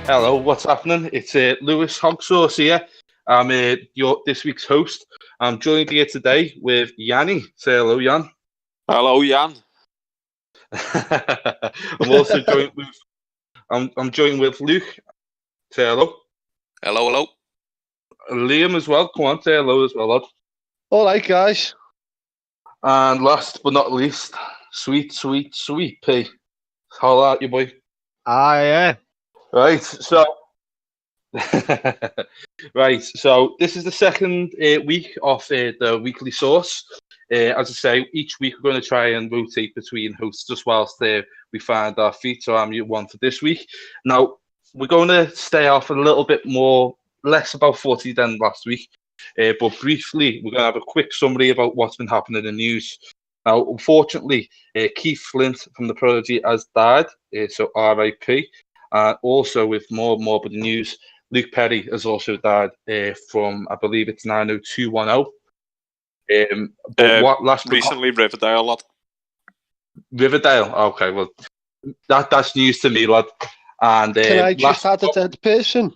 Hello, what's happening? It's Lewis Hogsauce here. I'm this week's host. I'm joined here today with Yanni. Say hello, Jan. Hello, Jan. I'm also joined with I'm joined with Luke. Say hello. Hello. Liam as well. Come on, say hello as well, lad. All right, guys. And last but not least, sweet P. How are you, boy? Yeah. Right, so so this is the second week of the weekly source. As I say, each week we're going to try and rotate between hosts just whilst we find our feet. So I'm your one for this week. Now we're going to stay off a little bit less about footy than last week, but briefly we're going to have a quick summary about what's been happening in the news. Now, unfortunately, Keith Flint from the Prodigy has died, so R.I.P. Also, with more morbid news, Luke Perry has also died from, I believe it's 90210. But what last recently Riverdale, lad. Riverdale. Okay, well, that's news to me, lad. And can I just add a dead person?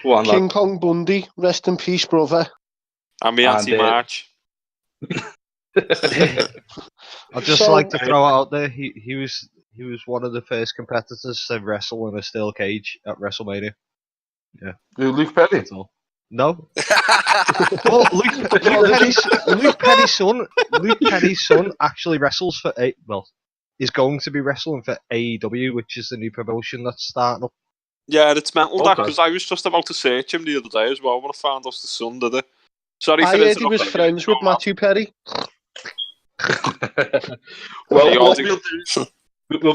One, King Kong Bundy, rest in peace, brother. And me anti-March. I'd just like to throw it out there. He was one of the first competitors to wrestle in a steel cage at WrestleMania. Yeah. Luke Perry? No. Well, Luke Perry's son actually wrestles for is going to be wrestling for AEW, which is the new promotion that's starting up. Yeah, it's mental that because I was just about to search him the other day as well when I found out the son did it. Sorry, I heard he was friends with Matthew Perry. Well,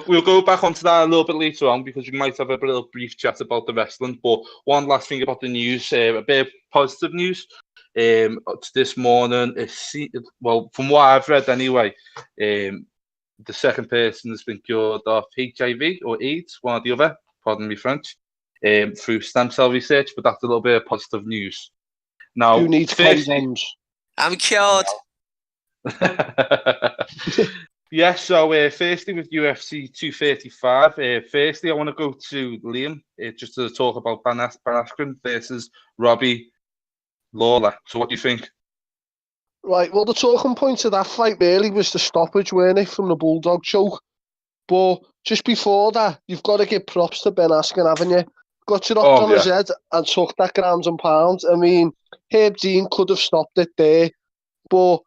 we'll go back onto that a little bit later on because we might have a little brief chat about the wrestling. But one last thing about the news, a bit of positive news. This morning, from what I've read anyway, the second person has been cured of HIV or AIDS, one or the other, pardon me French, through stem cell research, but that's a little bit of positive news. Now, who needs condoms? I'm cured. Yeah, so firstly with UFC 235, firstly I want to go to Liam just to talk about Ben Askren versus Robbie Lawler. So what do you think? Right, well, the talking point of that fight really was the stoppage, weren't it, from the Bulldog choke. But just before that, you've got to give props to Ben Askren, haven't you? Got it up on his head and took that grounds and pounds. I mean, Herb Dean could have stopped it there, but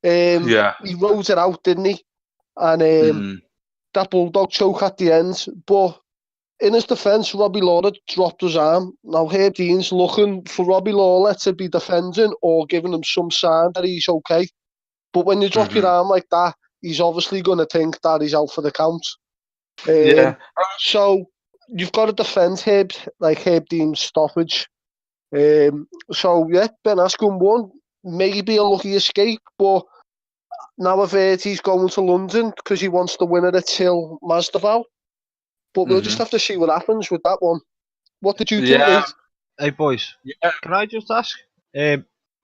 he rode it out, didn't he? And that Bulldog choke at the end. But in his defence, Robbie Lawler dropped his arm. Now, Herb Dean's looking for Robbie Lawler to be defending or giving him some sign that he's okay. But when you drop your arm like that, he's obviously going to think that he's out for the count. So you've got to defend Herb Dean's stoppage. So, yeah, Ben Askren won. Maybe a lucky escape, but now I've heard he's going to London because he wants the winner at Till Masvidal. But we'll just have to see what happens with that one. What did you think, mate? Hey, boys. Can I just ask,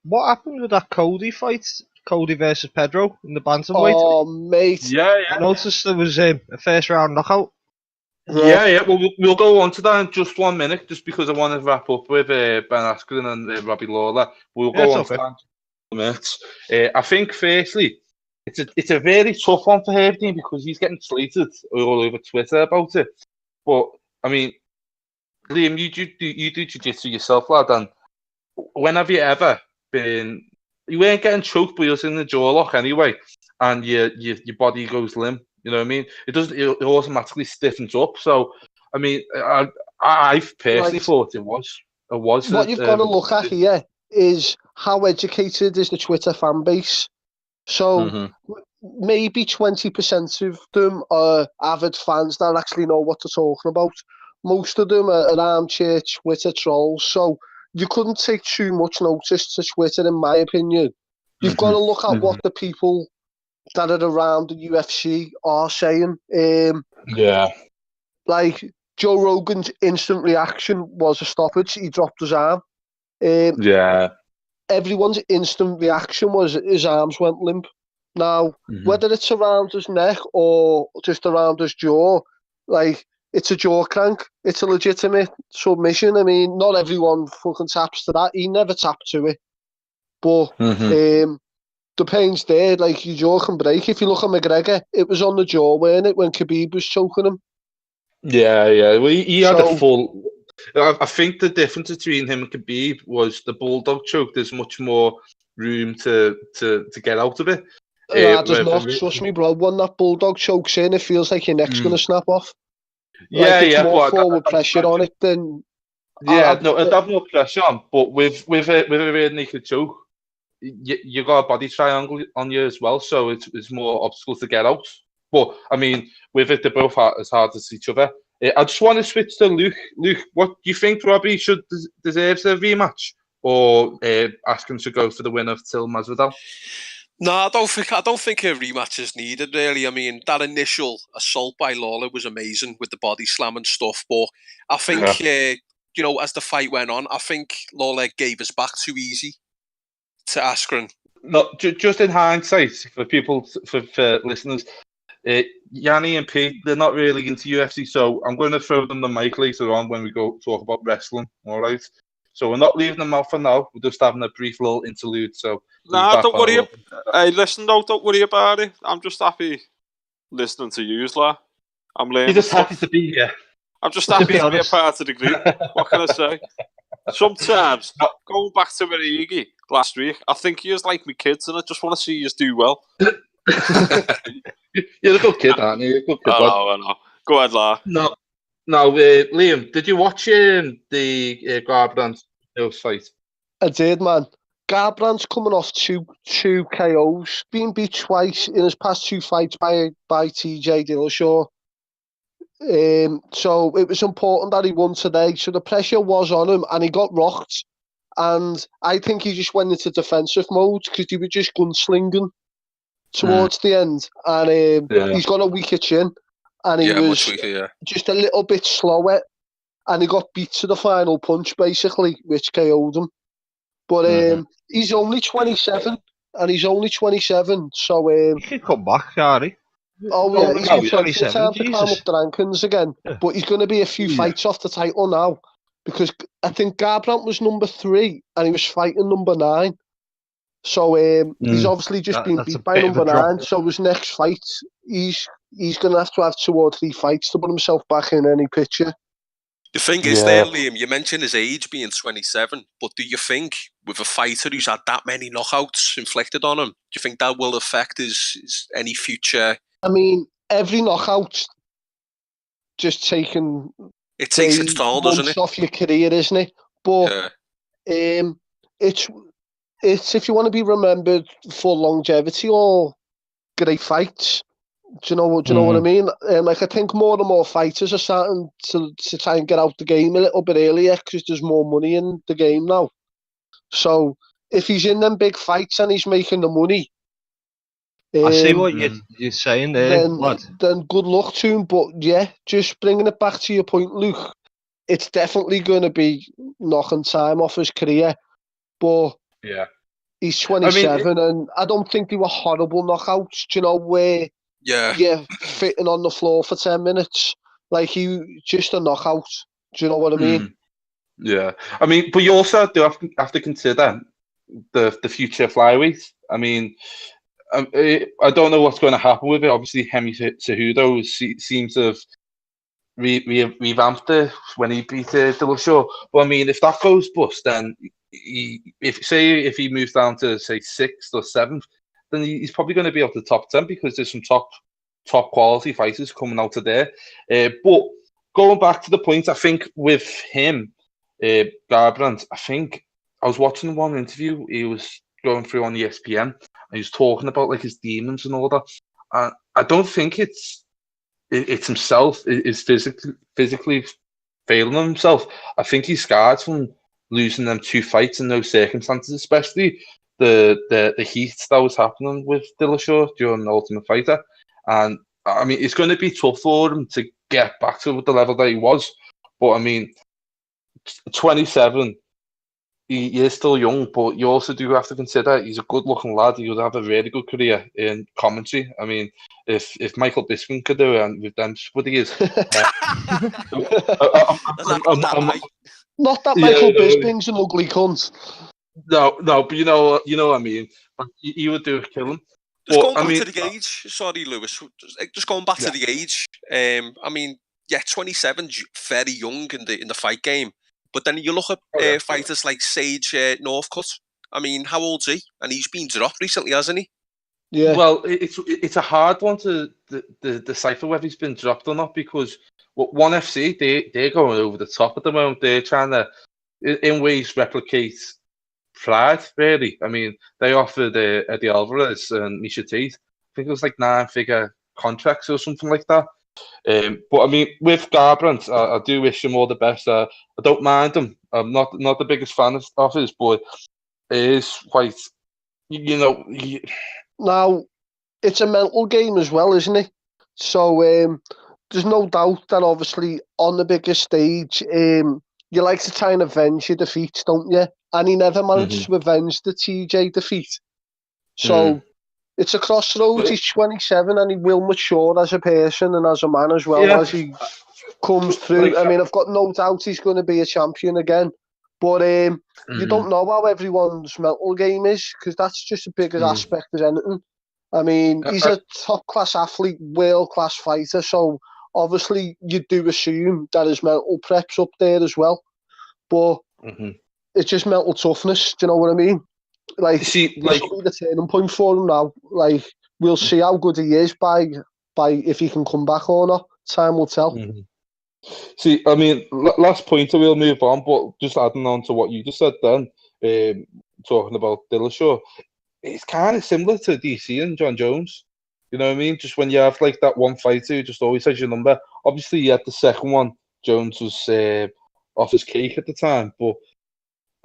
what happened with that Cody fight? Cody versus Pedro in the bantamweight? Oh, mate. I noticed there was a first round knockout. Yeah. Well, we'll go on to that in just 1 minute, just because I want to wrap up with Ben Askren and Robbie Lawler. We'll go on to that in 2 minutes. I think, firstly, it's a very tough one for Herb Dean because he's getting slated all over Twitter about it. But, I mean, Liam, you do jiu-jitsu yourself, lad, and when have you ever been... You weren't getting choked, but you was in the jaw lock anyway, and your body goes limp. You know what I mean? It automatically stiffens up. So, I mean, I personally thought it was. What you've got to look at here is how educated is the Twitter fan base. So maybe 20% of them are avid fans that actually know what they're talking about. Most of them are armchair Twitter trolls. So you couldn't take too much notice to Twitter, in my opinion. You've got to look at what the people that are around the UFC are saying. Like Joe Rogan's instant reaction was a stoppage. He dropped his arm. Everyone's instant reaction was his arms went limp. Now, whether it's around his neck or just around his jaw, Like, it's a jaw crank. It's a legitimate submission. I mean, not everyone fucking taps to that. He never tapped to it. But the pain's there. Like, your jaw can break. If you look at McGregor, it was on the jaw, weren't it, when Khabib was choking him? Yeah. Well, he had a full... I think the difference between him and Khabib was the bulldog choke. There's much more room to get out of it. Does not. Trust me, bro. When that bulldog chokes in, it feels like your neck's going to snap off. It's more forward pressure on it than... Yeah, it'd have no pressure on, but with a rear naked choke, you got a body triangle on you as well, so it's more obstacles to get out. But, I mean, with it, they're both as hard as each other. I just want to switch to Luke. Luke, what do you think Robbie deserves a rematch? Or Askren should go for the win of Till Masvidal? No, I don't think a rematch is needed, really. I mean, that initial assault by Lawler was amazing with the body slam and stuff, but I think, as the fight went on, I think Lawler gave us back too easy to Askren. No, just in hindsight, for people, for listeners, Yanni and Pete, they're not really into UFC, so I'm going to throw them the mic later on when we go talk about wrestling, all right? So we're not leaving them out for now. We're just having a brief little interlude. So don't worry. Hey, listen, don't worry about it. I'm just happy listening to you, lad. I'm learning. You're just happy to be here. I'm just happy to be a part of the group. What can I say? Sometimes, going back to Origi last week, I think he is like my kids, and I just want to see you do well. You're a good kid, aren't you? You're a good kid. I know. Go ahead, lad. No, Liam, did you watch the Garbrandt fight? I did, man. Garbrandt's coming off two KOs, being beat twice in his past two fights by TJ Dillashaw. So it was important that he won today. So the pressure was on him, and he got rocked. And I think he just went into defensive mode because he was just gunslinging towards the end. And he's got a weaker chin. And he was much weaker, just a little bit slower. And he got beat to the final punch, basically, which KO'd him. But he's only 27. And he's only 27. So he can come back, can't he? Oh, yeah, he's got 27. Time to climb up the rankings again. Yeah. But he's going to be a few fights off the title now. Because I think Garbrandt was number 3 and he was fighting number 9. So he's obviously just been beat by number 9. So his next fight, he's going to have 2 or 3 fights to put himself back in any picture. The thing is there, Liam, you mentioned his age being 27, but do you think with a fighter who's had that many knockouts inflicted on him, do you think that will affect his any future? I mean, every knockout just taking... It takes its toll, doesn't it? Off your career, isn't it? But it's if you want to be remembered for longevity or great fights. Do you know what I mean? I think more and more fighters are starting to try and get out the game a little bit earlier because there's more money in the game now. So if he's in them big fights and he's making the money, I see what you're saying there, then good luck to him. But yeah, just bringing it back to your point, Luke, it's definitely going to be knocking time off his career. But he's 27, and I don't think they were horrible knockouts. Do you know, where you're fitting on the floor for 10 minutes, like he just a knockout. Do you know what I mean? Yeah, I mean, but you also do have to consider the future flyweight. I mean, I don't know what's going to happen with it. Obviously, Hemi Cejudo seems to have revamped it when he beat Dillashaw. But I mean, if that goes bust, then if he moves down to say 6th or 7th, then he's probably going to be up the top 10 because there's some top quality fighters coming out of there. But going back to the point, I think with him, Garbrandt, I think I was watching one interview he was going through on ESPN, and he was talking about like his demons and all that. And I don't think it's himself is physically failing himself. I think he's scarred from losing them 2 fights in those circumstances, especially the heat that was happening with Dillashaw during the Ultimate Fighter. And I mean, it's going to be tough for him to get back to the level that he was. But I mean, 27, he is still young, but you also do have to consider he's a good-looking lad. He would have a really good career in commentary. I mean, if Michael Bisping could do it, and with them squiddies. Not that Michael Bisping's an ugly cunt. No, but you know what I mean. You would do kill him. Just going back to the age, sorry, Lewis. Just going back to the age. I mean, 27, very young in the fight game. But then you look at fighters like Sage Northcutt. I mean, how old's he? And he's been dropped recently, hasn't he? Yeah. Well, it's a hard one to decipher whether he's been dropped or not, because One FC they're going over the top at the moment. They're trying to, in ways, replicate Pride. Really, I mean, they offered Eddie Alvarez and Misha Tate, I think it was like 9-figure contracts or something like that. But I mean, with Garbrandt, I do wish him all the best. I don't mind him. I'm not the biggest fan of his, but it is quite, Now, it's a mental game as well, isn't it? So there's no doubt that obviously on the biggest stage, you like to try and avenge your defeats, don't you? And he never managed to avenge the TJ defeat. So it's a crossroads. He's 27 and he will mature as a person and as a man as well as he comes through. I mean, I've got no doubt he's going to be a champion again. But you don't know how everyone's mental game is, because that's just a bigger aspect as anything. I mean, he's a top-class athlete, world-class fighter, so obviously you do assume that his mental prep's up there as well. But it's just mental toughness, do you know what I mean? Like, this will be the turning point for him now. Like, we'll see how good he is by if he can come back or not. Time will tell. See, I mean, last pointer, we'll move on, but just adding on to what you just said then, talking about Dillashaw, it's kind of similar to DC and John Jones. You know what I mean? Just when you have like that one fighter who just always has your number. Obviously, you had the second one. Jones was off his cake at the time, but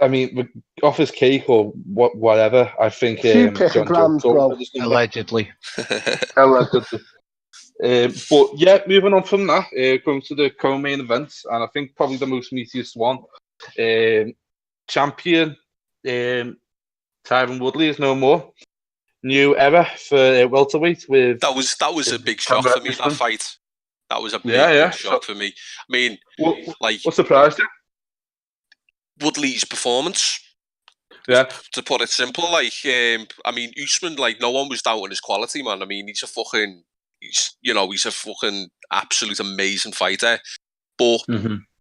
I mean, off his cake or whatever, I think John Jones allegedly. But yeah, moving on from that, going to the co-main events, and I think probably the most meatiest one. Champion Tyron Woodley is no more. New era for welterweight with that was a big shock for me. That fight, that was a big shock for me. I mean, what surprised you? Woodley's performance. Yeah. To put it simple, I mean, Usman, no one was doubting his quality, man. I mean, he's a fucking absolute amazing fighter. But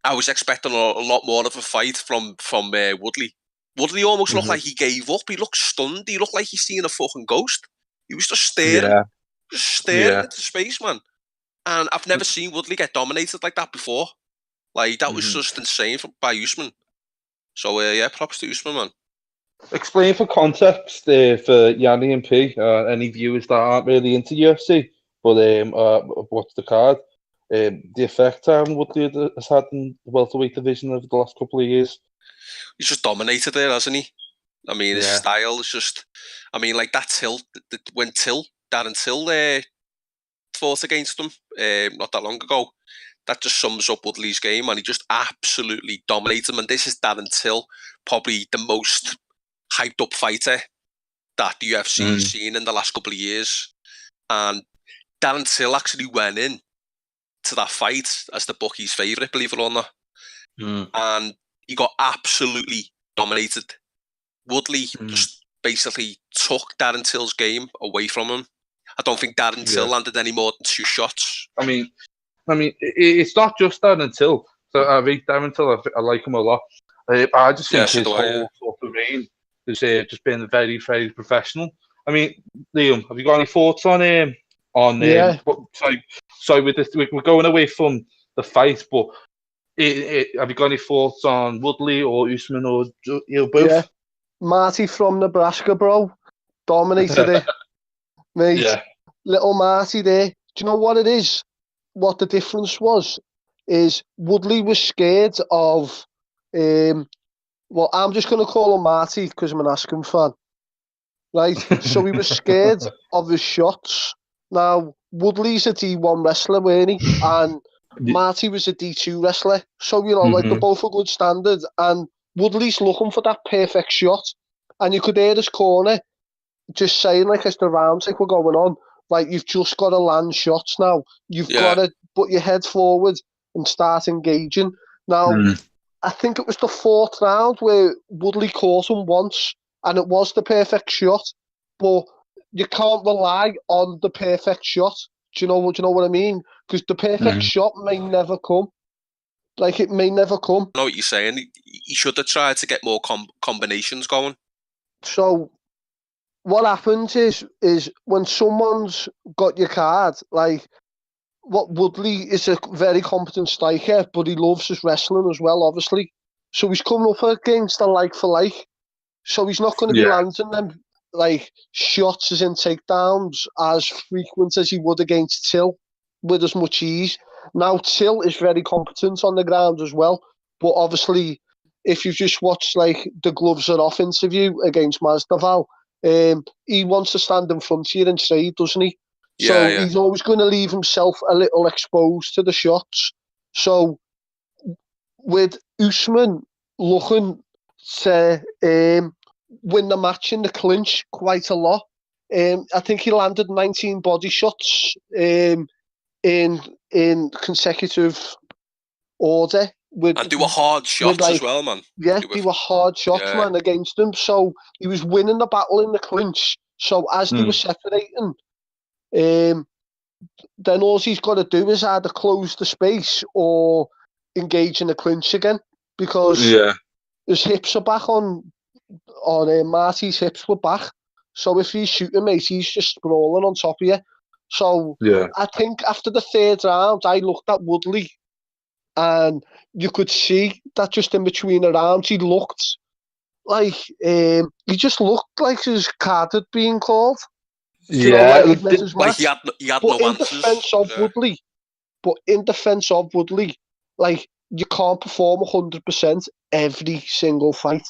I was expecting a lot more of a fight from Woodley. Woodley almost looked like he gave up. He looked stunned. He looked like he's seen a fucking ghost. He was just staring into space, man. And I've never seen Woodley get dominated like that before. Like, that was just insane by Usman. So, props to Usman, man. Explain for context for Yanni and P, any viewers that aren't really into UFC, but what's the card? The effect Woodley has had in the welterweight division over the last couple of years. He's just dominated there, hasn't he? I mean, his style is just... I mean, like that when Darren Till fought against him not that long ago, that just sums up Woodley's game, and he just absolutely dominated him. And this is Darren Till, probably the most hyped up fighter that the UFC has seen in the last couple of years. And Darren Till actually went in to that fight as the bookies' favourite, believe it or not. And he got absolutely dominated. Woodley just basically took Darren Till's game away from him. I don't think Darren Till landed any more than 2 shots. I mean, it's not just Darren Till. So I rate Darren Till. I like him a lot. I just think his whole sort of reign has just been very, very professional. I mean, Liam, have you got any thoughts on sorry, we're going away from the fight, but have you got any thoughts on Woodley or Usman or both? Yeah. Marty from Nebraska, bro. Dominated it. Mate, little Marty there. Do you know what it is? What the difference was is Woodley was scared of, well, I'm just going to call him Marty because I'm an Askham fan. Right? So he was scared of his shots. Now, Woodley's a D1 wrestler, weren't he? And Marty was a D2 wrestler. So, they're both a good standard. And Woodley's looking for that perfect shot. And you could hear his corner just saying, as the rounds were going on, Like, you've just got to land shots now. You've got to put your head forward and start engaging. Now, I think it was the 4th round where Woodley caught him once, and it was the perfect shot. But you can't rely on the perfect shot. Do you know what I mean? Because the perfect shot may never come. Like, it may never come. I know what you're saying. He should have tried to get more combinations going. So what happens is when someone's got your card, like, what Woodley is a very competent striker, but he loves his wrestling as well, obviously. So he's coming up against a like for like. So he's not going to be landing them like shots as in takedowns as frequent as he would against Till with as much ease. Now Till is very competent on the ground as well, but obviously if you've just watched like the Gloves Are Off interview against Masvidal, he wants to stand in front of you and trade, doesn't he? So he's always going to leave himself a little exposed to the shots. So with Usman looking to win the match in the clinch quite a lot, I think he landed 19 body shots in consecutive order. And they were hard shots as well, man. Yeah, they were hard shots, man, against him. So he was winning the battle in the clinch. So as they were separating, then all he's got to do is either close the space or engage in the clinch again, because his hips are back on Marty's hips were back. So if he's shooting, mate, he's just sprawling on top of you. So I think after the 3rd round, I looked at Woodley, and you could see that just in between the rounds, he looked like he just looked like his card had been called. He had no answers. But in defense of Woodley, like, you can't perform 100% every single fight.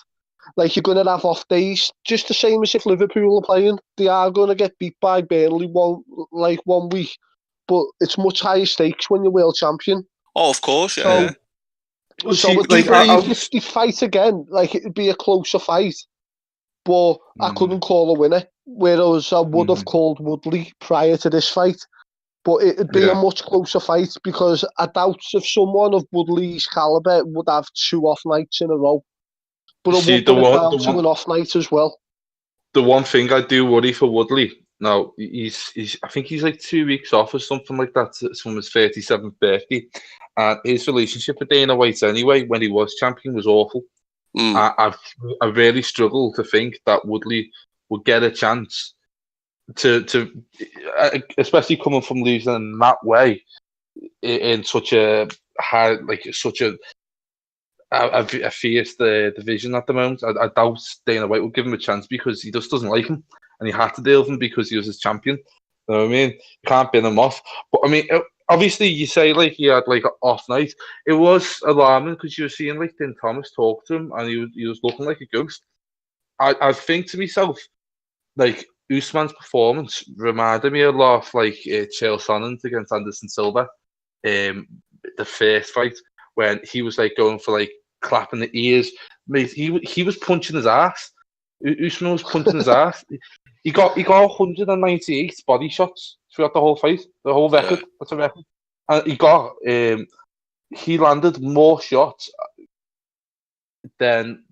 Like, you're going to have off days, just the same as if Liverpool are playing. They are going to get beat by Burnley one week, but it's much higher stakes when you're world champion. Oh, of course, So if they fight again, like, it'd be a closer fight, but I couldn't call a winner, whereas I would have called Woodley prior to this fight. But it'd be a much closer fight, because I doubt if someone of Woodley's calibre would have 2 off nights in a row. But I would put it down to an off night as well. The one thing I do worry for Woodley, now, I think he's like 2 weeks off or something like that from his 37th birthday. And his relationship with Dana White anyway, when he was champion, was awful. I really struggle to think that Woodley would get a chance to especially coming from losing in that way in such a high, like such a fierce division at the moment. I doubt Dana White will give him a chance, because he just doesn't like him, and he had to deal with him because he was his champion. You know what I mean? You can't bin him off. But I mean, obviously, you say like he had like an off night. It was alarming, because you were seeing like Din Thomas talk to him, and he was looking like a ghost. I think to myself, like, Usman's performance reminded me a lot of like Chael Sonnen against Anderson Silva, the first fight, when he was like going for like clapping the ears. Mate, he was punching his ass. Usman was punching his ass. He got 198 body shots throughout the whole fight, the whole record. That's a record. And he landed more shots than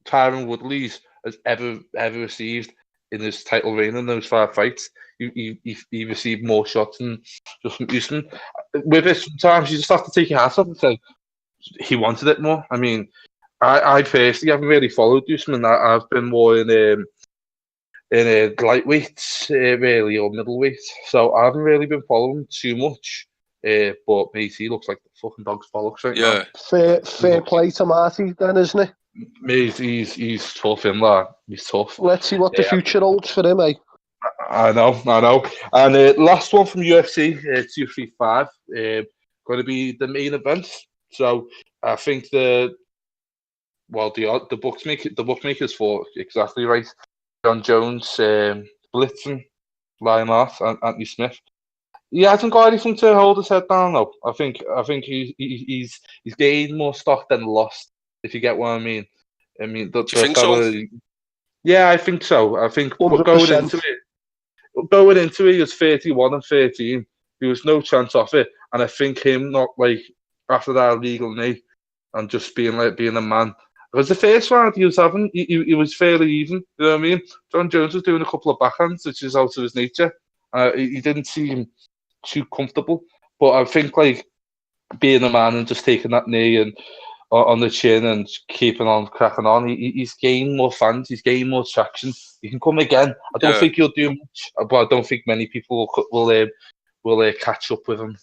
Tyron Woodley's has ever received in his title reign in those 5 fights. He received more shots than just from Usman. With it, sometimes you just have to take your hat off and say he wanted it more. I mean, I personally haven't really followed Usman. I've been more in lightweight, really, or middleweight. So I haven't really been following too much. But mate, he looks like the fucking dog's bollocks right now. Fair play to Marty then, isn't it? Mate, he's tough in that. He's tough. Let's see what the future holds for him, eh? I know. And last one from UFC 235, going to be the main event. So I think the bookmakers thought exactly right. John Jones, Blitzen, Lionheart, and Anthony Smith. He hasn't got anything to hold his head down though. I think he's gained more stock than lost, if you get what I mean. I mean, do you think so? Yeah, I think so. I think 100%. going into it, he was 31 and 13. There was no chance of it. And I think him not like after that illegal knee and just being a man. Because the first round he was having, he was fairly even. You know what I mean? John Jones was doing a couple of backhands, which is out of his nature. He didn't seem too comfortable. But I think like being a man and just taking that knee and on the chin and keeping on cracking on, he's gained more fans. He's gained more traction. He can come again. I don't think he'll do much, but I don't think many people will catch up with him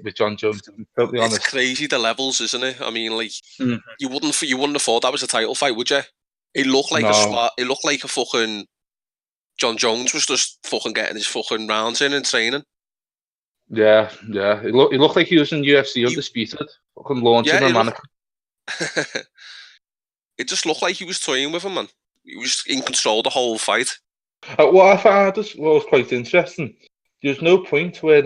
with John Jones. To be totally honest, it's crazy the levels, isn't it? I mean, like you wouldn't have thought that was a title fight, would you? It looked like it looked like a fucking John Jones was just fucking getting his fucking rounds in and training. Yeah. It looked like he was in UFC undisputed, fucking launching a mannequin. It just looked like he was toying with him, man. He was in control the whole fight. What I found was quite interesting. There's no point when,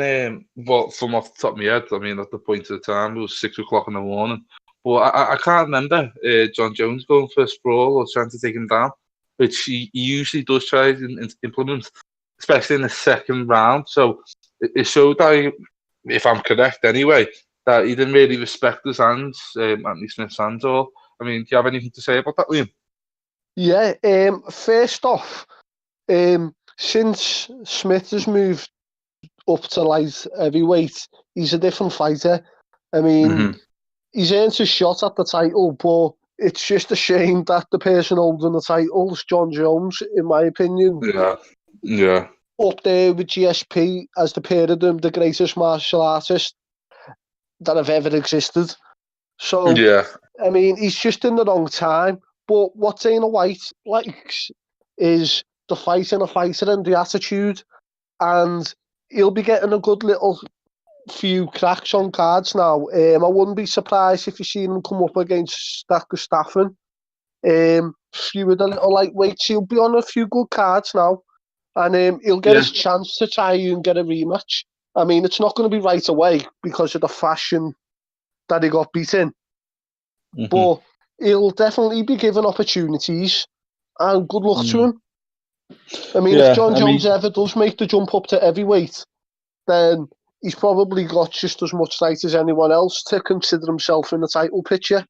from off the top of my head, I mean, at the point of the time, it was 6 o'clock in the morning. But I can't remember John Jones going for a sprawl or trying to take him down, which he usually does try to implement, especially in the second round. So it showed that, if I'm correct anyway, that he didn't really respect his hands, Anthony Smith's hands. Or, I mean, do you have anything to say about that, Liam? Yeah, first off, since Smith has moved up to light heavyweight, he's a different fighter. I mean, he's earned his shot at the title, but it's just a shame that the person holding the title is John Jones, in my opinion. Yeah. Up there with GSP as the pair of them, the greatest martial artist that have ever existed. So, I mean, he's just in the wrong time. But what Dana White likes is the fighter and the attitude. And he'll be getting a good little few cracks on cards now. I wouldn't be surprised if you see him come up against Staffen. Few of the little lightweights, he'll be on a few good cards now. And he'll get his chance to try and get a rematch. I mean, it's not going to be right away because of the fashion that he got beaten. But he'll definitely be given opportunities, and good luck to him. I mean, if John Jones ever does make the jump up to heavyweight, then he's probably got just as much right as anyone else to consider himself in the title picture.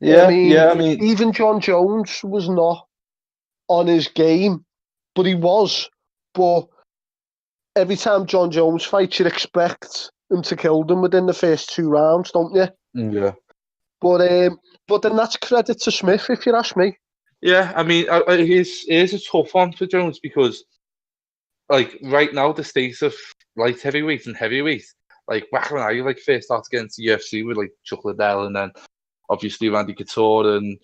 I mean, even John Jones was not on his game, but he was. But every time John Jones fights, you'd expect him to kill them within the first 2 rounds, don't you? Yeah. But then that's credit to Smith, if you ask me. Yeah, I mean, here's a tough one for Jones because, like, right now, the state of light heavyweight and heavyweight, like, back when I first started getting to UFC with, like, Chuck Liddell and then, obviously, Randy Couture and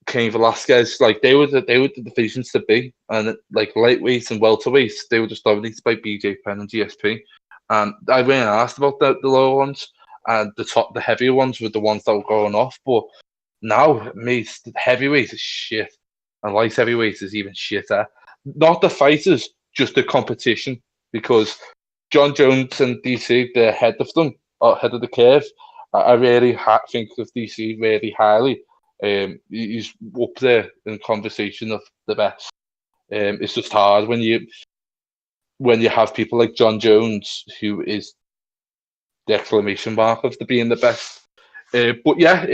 Cain Velasquez, like, they were the divisions to be. And, like, lightweight and welterweight, they were just dominated by BJ Penn and GSP. And I really asked about the lower ones. And the heavier ones were the ones that were going off. But now, mate, the heavyweight is shit. And light heavyweight is even shitter. Not the fighters, just the competition. Because John Jones and DC, they're ahead of them, or ahead of the curve. I really think of DC really highly. He's up there in conversation of the best. It's just hard when you have people like John Jones, who is the exclamation mark of being the best. But yeah,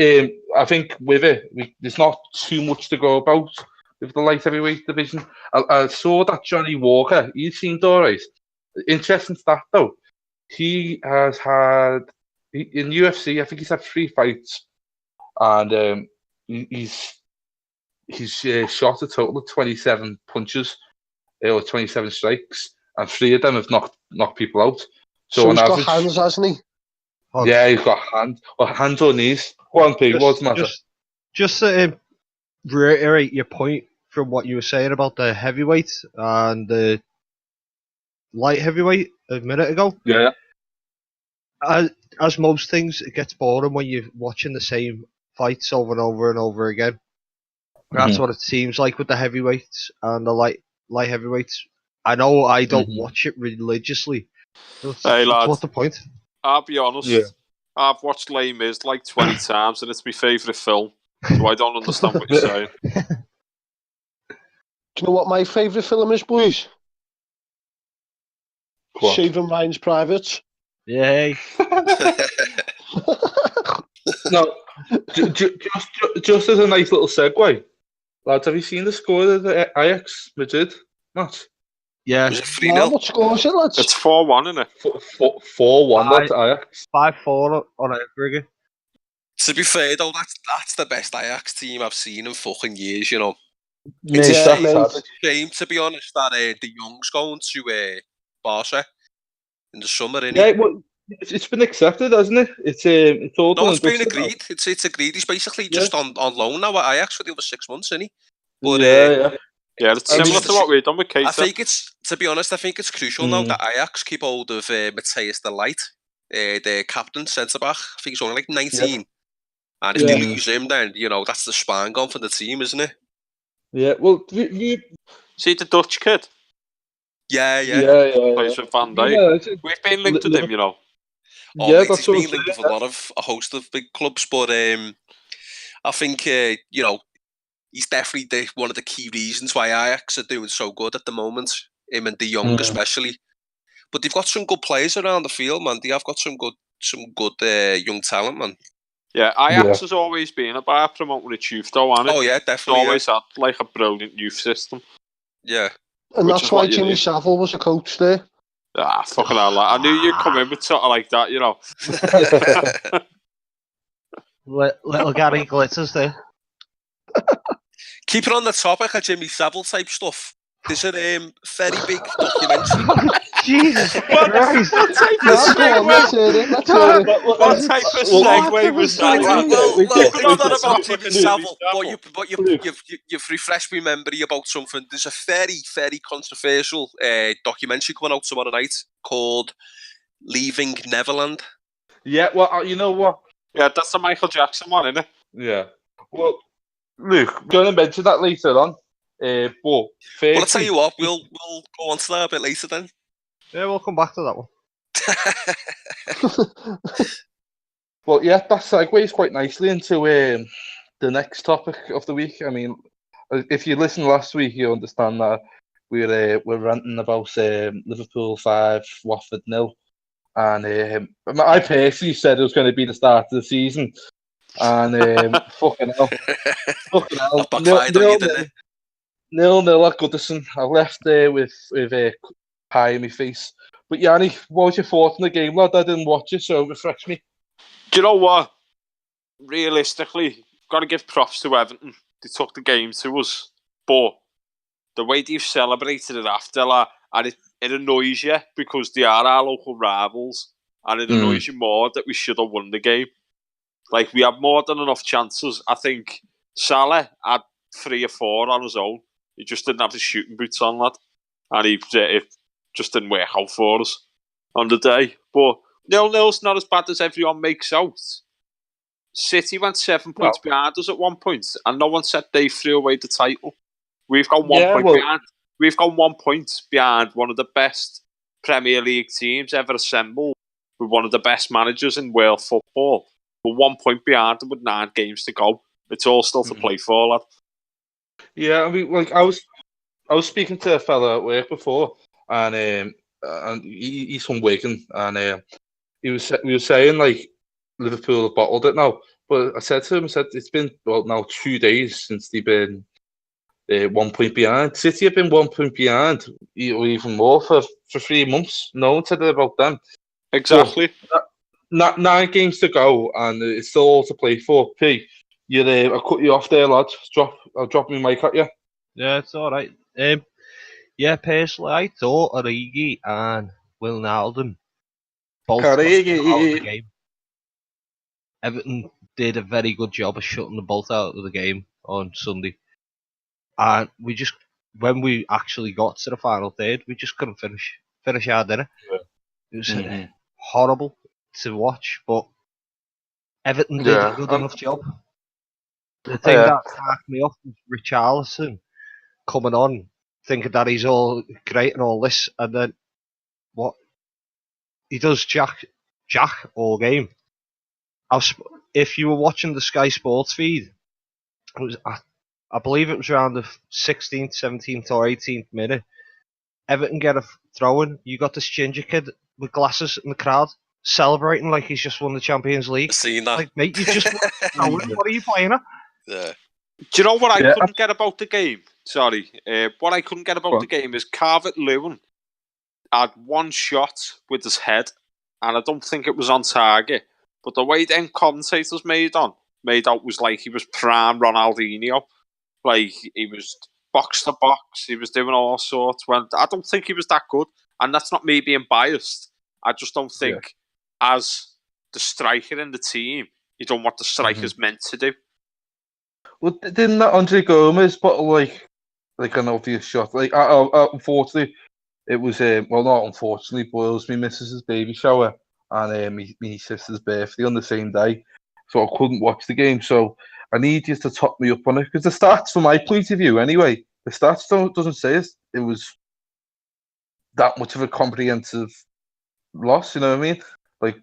I think with it, there's not too much to go about with the light heavyweight division. I saw that Johnny Walker, he seemed all right. Interesting stat though, he has had, in UFC, I think he's had 3 fights, and he's shot a total of 27 punches, or 27 strikes, and 3 of them have knocked people out. So he's got hands, hasn't he? Yeah, he's got hands or knees. What's the matter? Just to reiterate your point from what you were saying about the heavyweight and the light heavyweight a minute ago. Yeah. As most things, it gets boring when you're watching the same fights over and over and over again. That's what it seems like with the heavyweights and the light heavyweights. I know I don't watch it religiously. Hey, lad. What's the point? I'll be honest. Yeah. I've watched Les Mis like 20 times, and it's my favourite film. So I don't understand what you're saying. Do you know what my favourite film is, boys? Shaving Ryan's privates. Yay. No, just as a nice little segue, lads, have you seen the score of the Ajax Madrid match? Yeah. Was it 3-0? What score is it, lads? It's 4-1, isn't it? 4-1, that's Ajax. 5-4 on aggregate. To be fair, though, that's the best Ajax team I've seen in fucking years, you know. Mate, It's that's a shame, to be honest, that De Jong's going to Barca in the summer, innit? Yeah, well, it's been accepted, hasn't it? It's all done. No, it's been agreed. It's agreed. He's basically just on loan now at Ajax for the other 6 months, isn't he? But, yeah, it's similar to what we've done with Keita. I think to be honest, I think it's crucial now that Ajax keep hold of Matthias de Ligt, the captain, centre-back. I think he's only like 19. And if they lose him, then, you know, that's the spine gone for the team, isn't it? Yeah, well, see the Dutch kid? Yeah. Plays with Van Dijk. We've been linked to him, you know. He's been linked with a host of big clubs, but I think, you know, he's definitely one of the key reasons why Ajax are doing so good at the moment, him and De Jong especially. But they've got some good players around the field, man. They have got some good young talent, man. Yeah, Ajax has always been about promoting its youth, though, hasn't it? Oh, yeah, definitely. It's always had like a brilliant youth system. Yeah. And that's why Jimmy Savile was a coach there. Ah, fucking hell. I knew you'd come in with something like that, you know. Little Gary Glitters there. Keeping on the topic of Jimmy Savile type stuff, there's a very big documentary. Jesus Christ! What type of segue was that? Well, it's not about Jimmy Savile, but you've refreshed my memory about something. There's a very, very controversial documentary coming out tomorrow night called Leaving Neverland. Yeah, well, you know what? Yeah, that's the Michael Jackson one, isn't it? Yeah. Well, Luke, I'm going to mention that later on. But well, I'll tell you what, we'll go on to that a bit later then. Yeah, we'll come back to that one. Well, yeah, that segues quite nicely into the next topic of the week. I mean, if you listened last week, you understand that we're ranting about Liverpool 5, Watford 0. And I personally said it was going to be the start of the season. And fucking hell. That backfired on you, didn't it? 0-0 at Goodison. I left there with pie in my face. But Yanni, what was your thoughts on the game, lad? I didn't watch it, so refresh me. Do you know what? Realistically, got to give props to Everton. They took the game to us. But the way they've celebrated it after, and it annoys you because they are our local rivals. And it annoys you more that we should have won the game. Like, we had more than enough chances. I think Salah had 3 or 4 on his own. He just didn't have the shooting boots on, lad. And it just didn't work out for us on the day. But 0-0's not as bad as everyone makes out. City went 7 points behind us at one point, and no one said they threw away the title. We've got 1 point behind. We've got 1 point behind one of the best Premier League teams ever assembled, with one of the best managers in world football. We're 1 point behind them with 9 games to go. It's all still to play for, lad. Yeah, I mean, like I was speaking to a fella at work before, and he's from Wigan, and we were saying like Liverpool have bottled it now. But I said to him, it's been now 2 days since they've been 1 point behind. City have been 1 point behind, or even more for 3 months. No one said it about them. Exactly. But 9 games to go, and it's still all to play for. P, I'll cut you off there, lad. I'll drop my mic at you. Yeah, it's all right. Yeah, personally, I thought Origi and Wijnaldum both got out of the game. Everton did a very good job of shutting them both out of the game on Sunday. And when we actually got to the final third, we just couldn't finish our dinner. Yeah. It was horrible to watch, but Everton did a good enough job. The thing that cracked me off was Richarlison coming on, thinking that he's all great and all this, and then what he does, Jack all game. If you were watching the Sky Sports feed, it was I believe it was around the 16th, 17th, or 18th minute. Everton get a throwing. You got this ginger kid with glasses in the crowd celebrating like he's just won the Champions League. Seen that? Like, mate, you just throwing. What are you playing at? Yeah. Do you know what I couldn't get about the game? Sorry. What I couldn't get about the game is Calvert-Lewin had one shot with his head, and I don't think it was on target. But the way then commentators made out was like he was prime Ronaldinho. Like, he was box to box, he was doing all sorts. When I don't think he was that good, and that's not me being biased. I just don't think, as the striker in the team, you done what the striker's meant to do. Well, didn't that Andre Gomez put like an obvious shot? Like, unfortunately, it was not unfortunately, but it was my missus's baby shower and my sister's birthday on the same day, so I couldn't watch the game. So I need you to top me up on it, because the stats, from my point of view, anyway, the stats doesn't say it was that much of a comprehensive loss. You know what I mean? Like,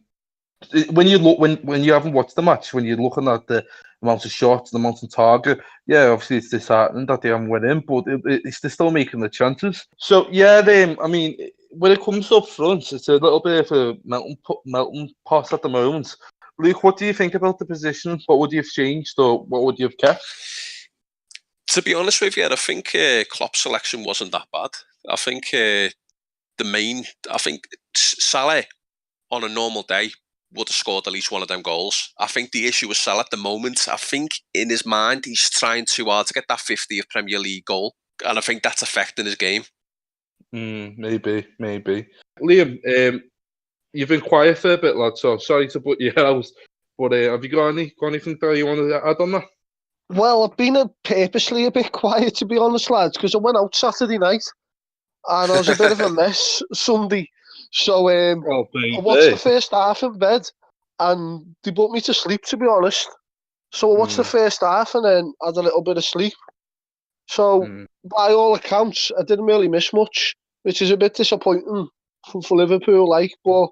when you look, when you haven't watched the match, when you're looking at the amount of shots, the amount of target, yeah, obviously it's disheartening that they haven't went in, but they're still making the chances. So yeah, I mean, when it comes up front, it's a little bit of a melting pot at the moment. Luke, what do you think about the position? What would you have changed, or what would you have kept? To be honest with you, I think Klopp's selection wasn't that bad. I think I think Salah on a normal day would have scored at least one of them goals. I think the issue with Salah at the moment, I think in his mind, he's trying too hard to get that 50th Premier League goal. And I think that's affecting his game. Maybe. Liam, you've been quiet for a bit, lad, so sorry to put you out. But have you got anything that you want to add on that? Well, I've been purposely a bit quiet, to be honest, lads, because I went out Saturday night and I was a bit of a mess Sunday. So I watched the first half in bed and they put me to sleep, to be honest. So I watched the first half and then had a little bit of sleep. So by all accounts, I didn't really miss much, which is a bit disappointing for Liverpool, but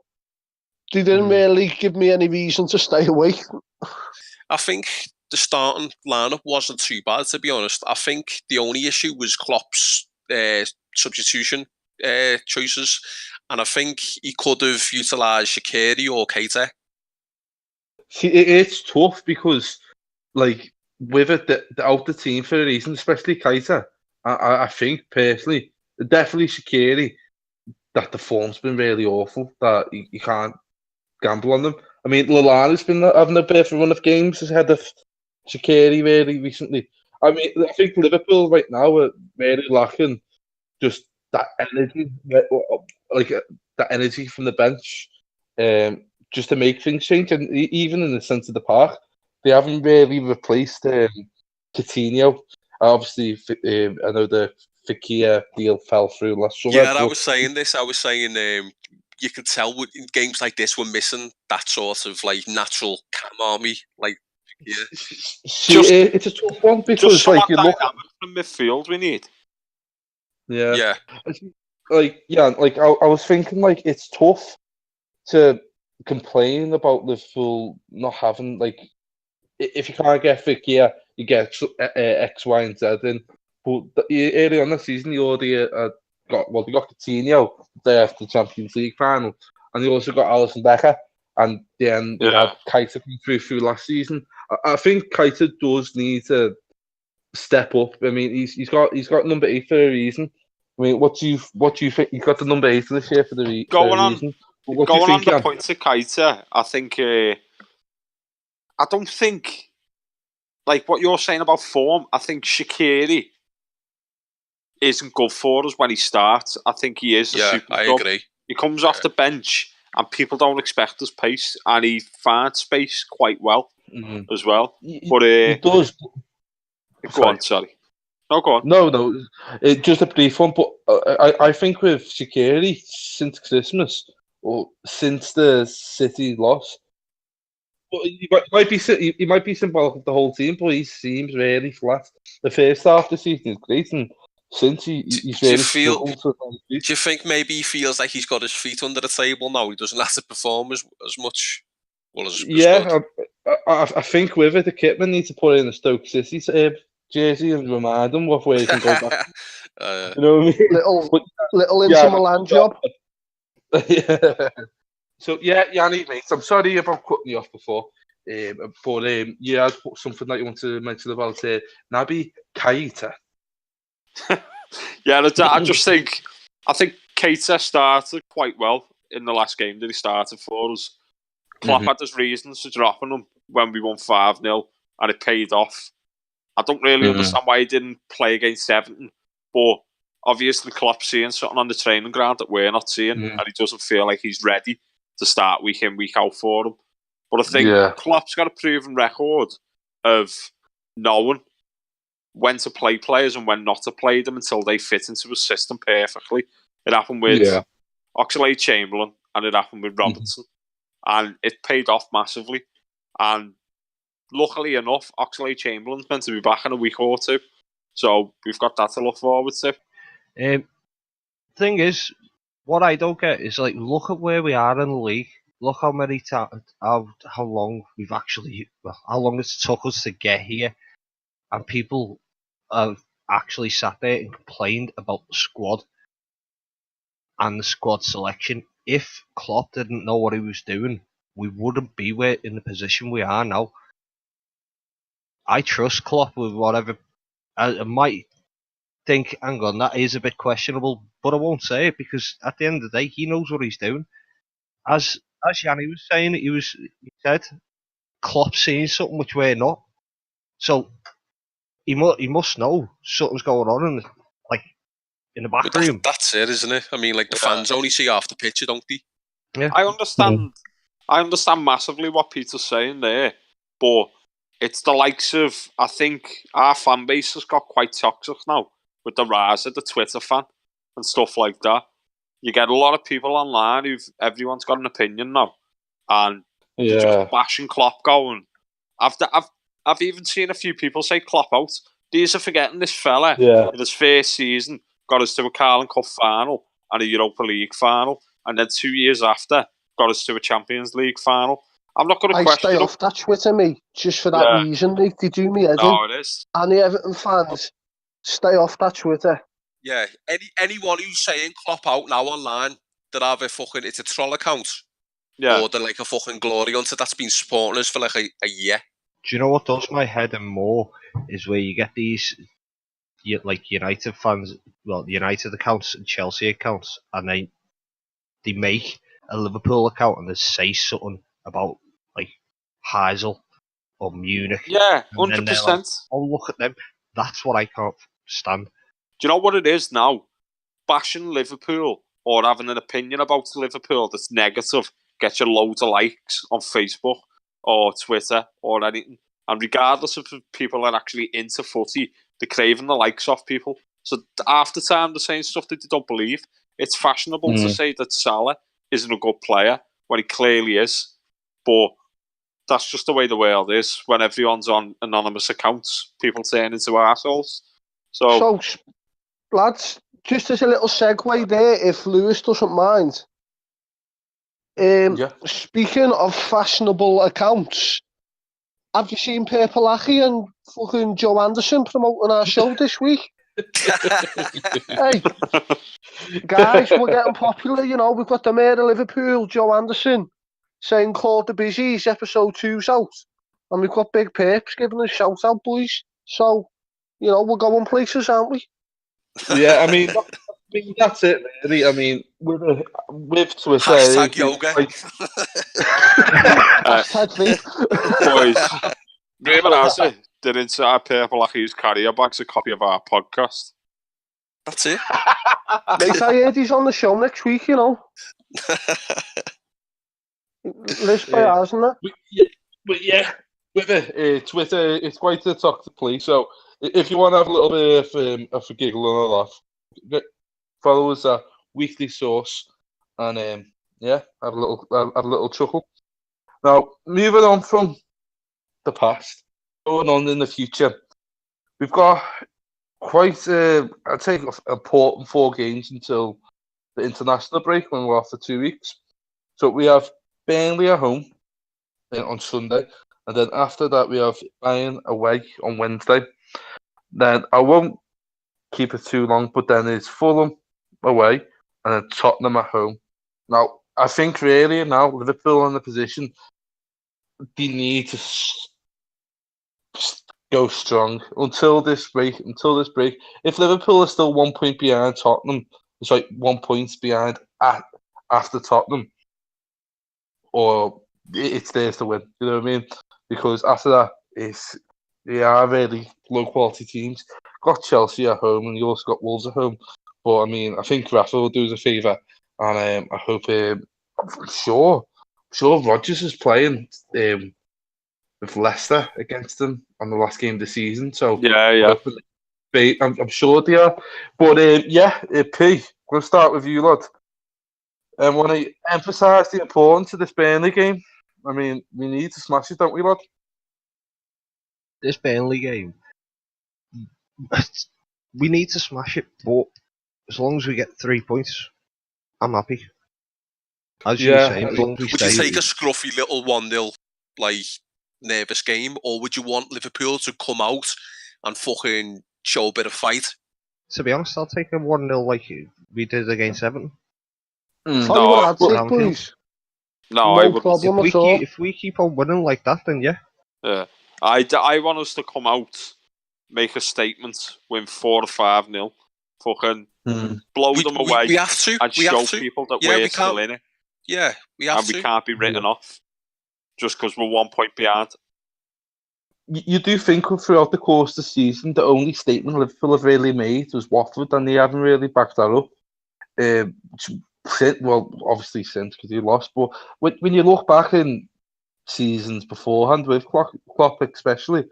they didn't really give me any reason to stay awake. I think the starting lineup wasn't too bad, to be honest. I think the only issue was Klopp's substitution choices, and I think he could have utilised Shaqiri or Keita. See, it's tough because, like, with it, they're out the team for a reason, especially Keita. I think, personally, definitely Shaqiri, that the form's been really awful, that you can't gamble on them. I mean, Lallana's been having a bit of a run of games ahead of Shaqiri really recently. I mean, I think Liverpool right now are really lacking just that energy, like that energy from the bench, just to make things change. And even in the centre of the park, they haven't really replaced Coutinho. Obviously, I know the Fekir deal fell through last summer. Yeah, I was saying this. I was saying you could tell in games like this we're missing that sort of like natural cam army. Like, yeah, it's a tough one because like you look from midfield we need. Yeah. Like I was thinking, like, it's tough to complain about Liverpool not having, like, if you can't get Fekir, you get X, Y, and Z in. But early on the season, you already they got Coutinho there after the Champions League final, and you also got Alisson Becker, and then you had Keita come through last season. I think Keita does need to step up. I mean, he's got number 8 for a reason. I mean, what do you think? He's got the number 8 this year for the reason. Going on the point of Keita, I think I don't think, like what you're saying about form, I think Shaqiri isn't good for us when he starts. I think he is a super I sub. agree. He comes off the bench and people don't expect his pace, and he finds space quite well as well. But he does. Go on, sorry. No, go on. No, just a brief one. But I think with Shaqiri, since Christmas, or since the City loss, well, he might be symbolic of the whole team, but he seems really flat. The first half of the season is great, and since he's really struggled. Do you think maybe he feels like he's got his feet under the table now? He doesn't have to perform as much. Well, as I think with it, the Kitman needs to put in a Stoke City jersey and remind him of where he can go back. You know what I mean? little Inter Milan job. So Yanni, mate, I'm sorry about cutting you off before, but you had something that you want to mention about Naby Keita. Yeah, I think Keita started quite well in the last game that he started for us. Klopp had his reasons for dropping him when we won 5-0, and it paid off. I don't really understand why he didn't play against Everton, but obviously Klopp's seeing something on the training ground that we're not seeing, and he doesn't feel like he's ready to start week in, week out for him. But I think Klopp's got a proven record of knowing when to play players and when not to play them until they fit into his system perfectly. It happened with Oxlade-Chamberlain and it happened with Robertson. And it paid off massively. And luckily enough, Oxlade-Chamberlain's meant to be back in a week or two. So we've got that to look forward to. Thing is, what I don't get is, like, look at where we are in the league. Look how many how long we've actually, how long it's took us to get here. And people have actually sat there and complained about the squad and the squad selection. If Klopp didn't know what he was doing, we wouldn't be in the position we are now. I trust Klopp with whatever. I might think, hang on, that is a bit questionable, but I won't say it because at the end of the day, he knows what he's doing. As Yanni was saying, he said Klopp's seeing something which we're not. So he must know something's going on in the back room. That's it, isn't it? I mean, like, the fans only see half the picture, don't they? Yeah. I understand massively what Peter's saying there, but it's the likes of, I think our fan base has got quite toxic now with the rise of the Twitter fan and stuff like that. You get a lot of people online everyone's got an opinion now, and they're just bashing Klopp going. I've even seen a few people say Klopp out. These are forgetting this fella in his first season got us to a Carling Cup final and a Europa League final, and then 2 years after got us to a Champions League final. I'm not going to question. I stay off that Twitter, mate, just for that reason. Mate. They do me head in. No, it is. And the Everton fans, stay off that Twitter. Yeah, anyone who's saying Klopp out now online, that have it's a troll account. Yeah. Or they're like a fucking glory hunter that's been supporting us for like a year. Do you know what does my head in more is where you get these like United fans, well, United accounts and Chelsea accounts, and they make a Liverpool account and they say something about like Heysel or Munich. Yeah, 100%. Like, oh, look at them. That's what I can't stand. Do you know what it is now? Bashing Liverpool or having an opinion about Liverpool that's negative gets you loads of likes on Facebook or Twitter or anything. And regardless of if people are actually into footy, they're craving the likes off people. So half the time they're saying stuff that they don't believe. It's fashionable to say that Salah isn't a good player when he clearly is. But that's just the way the world is. When everyone's on anonymous accounts, people turn into assholes. So lads, just as a little segue there, if Lewis doesn't mind. Speaking of fashionable accounts, have you seen Purple Aki and fucking Joe Anderson promoting our show this week? Hey, guys, we're getting popular, you know. We've got the Mayor of Liverpool, Joe Anderson, saying Call the Busies, episode 2's out. And we've got Big Perps giving us a shout out, boys. So, you know, we're going places, aren't we? Yeah, I mean, that's it, really. I mean, with Twitter... Hashtag yoga. Hashtag me. Boys, Raymond has it. Did inside Purple Aki's carrier bag's a copy of our podcast. That's it. Mate, I heard he's on the show next week, you know. List by ours, isn't it? But yeah, with it, Twitter, it's quite a toxic place. So if you want to have a little bit of a giggle and a laugh, follow us at Weekly Source, and have a little chuckle. Now, moving on from the past, going on in the future, we've got quite I'd say important 4 games until the international break when we're off for 2 weeks. So we have Burnley at home on Sunday, and then after that we have Bayern away on Wednesday. Then I won't keep it too long, but then it's Fulham away, and then Tottenham at home. Now, I think really now Liverpool in the position they need to go strong until this break. If Liverpool are still 1 point behind Tottenham, it's like 1 point behind after Tottenham, or it's theirs to win. You know what I mean? Because after that, they are really low quality teams. Got Chelsea at home, and you also got Wolves at home. But I mean, I think Rafa will do us a favour, and I hope. I'm sure Rodgers is playing with Leicester against them on the last game of the season. So yeah. I'm sure they are. But P, we'll start with you, lad. I want to emphasise the importance of this Burnley game. I mean, we need to smash it, don't we, lad? This Burnley game, we need to smash it, but as long as we get 3 points, I'm happy. As you were saying, as long as we would you take a scruffy little 1-0 like nervous game, or would you want Liverpool to come out and fucking show a bit of fight? To be honest, I'll take a 1-0 like we did against Everton. Tell you what I'd take, please. No problem at all. If we keep on winning like that, then yeah. Yeah. I want us to come out, make a statement, win 4 or 5-0, fucking blow them away. We have to. And show people that we're still in it. Yeah, we have to. And we can't be written off just because we're 1 point behind. You do think throughout the course of the season, the only statement Liverpool have really made was Watford, and they haven't really backed that up. Well, obviously since because you lost, but when you look back in seasons beforehand with Klopp especially,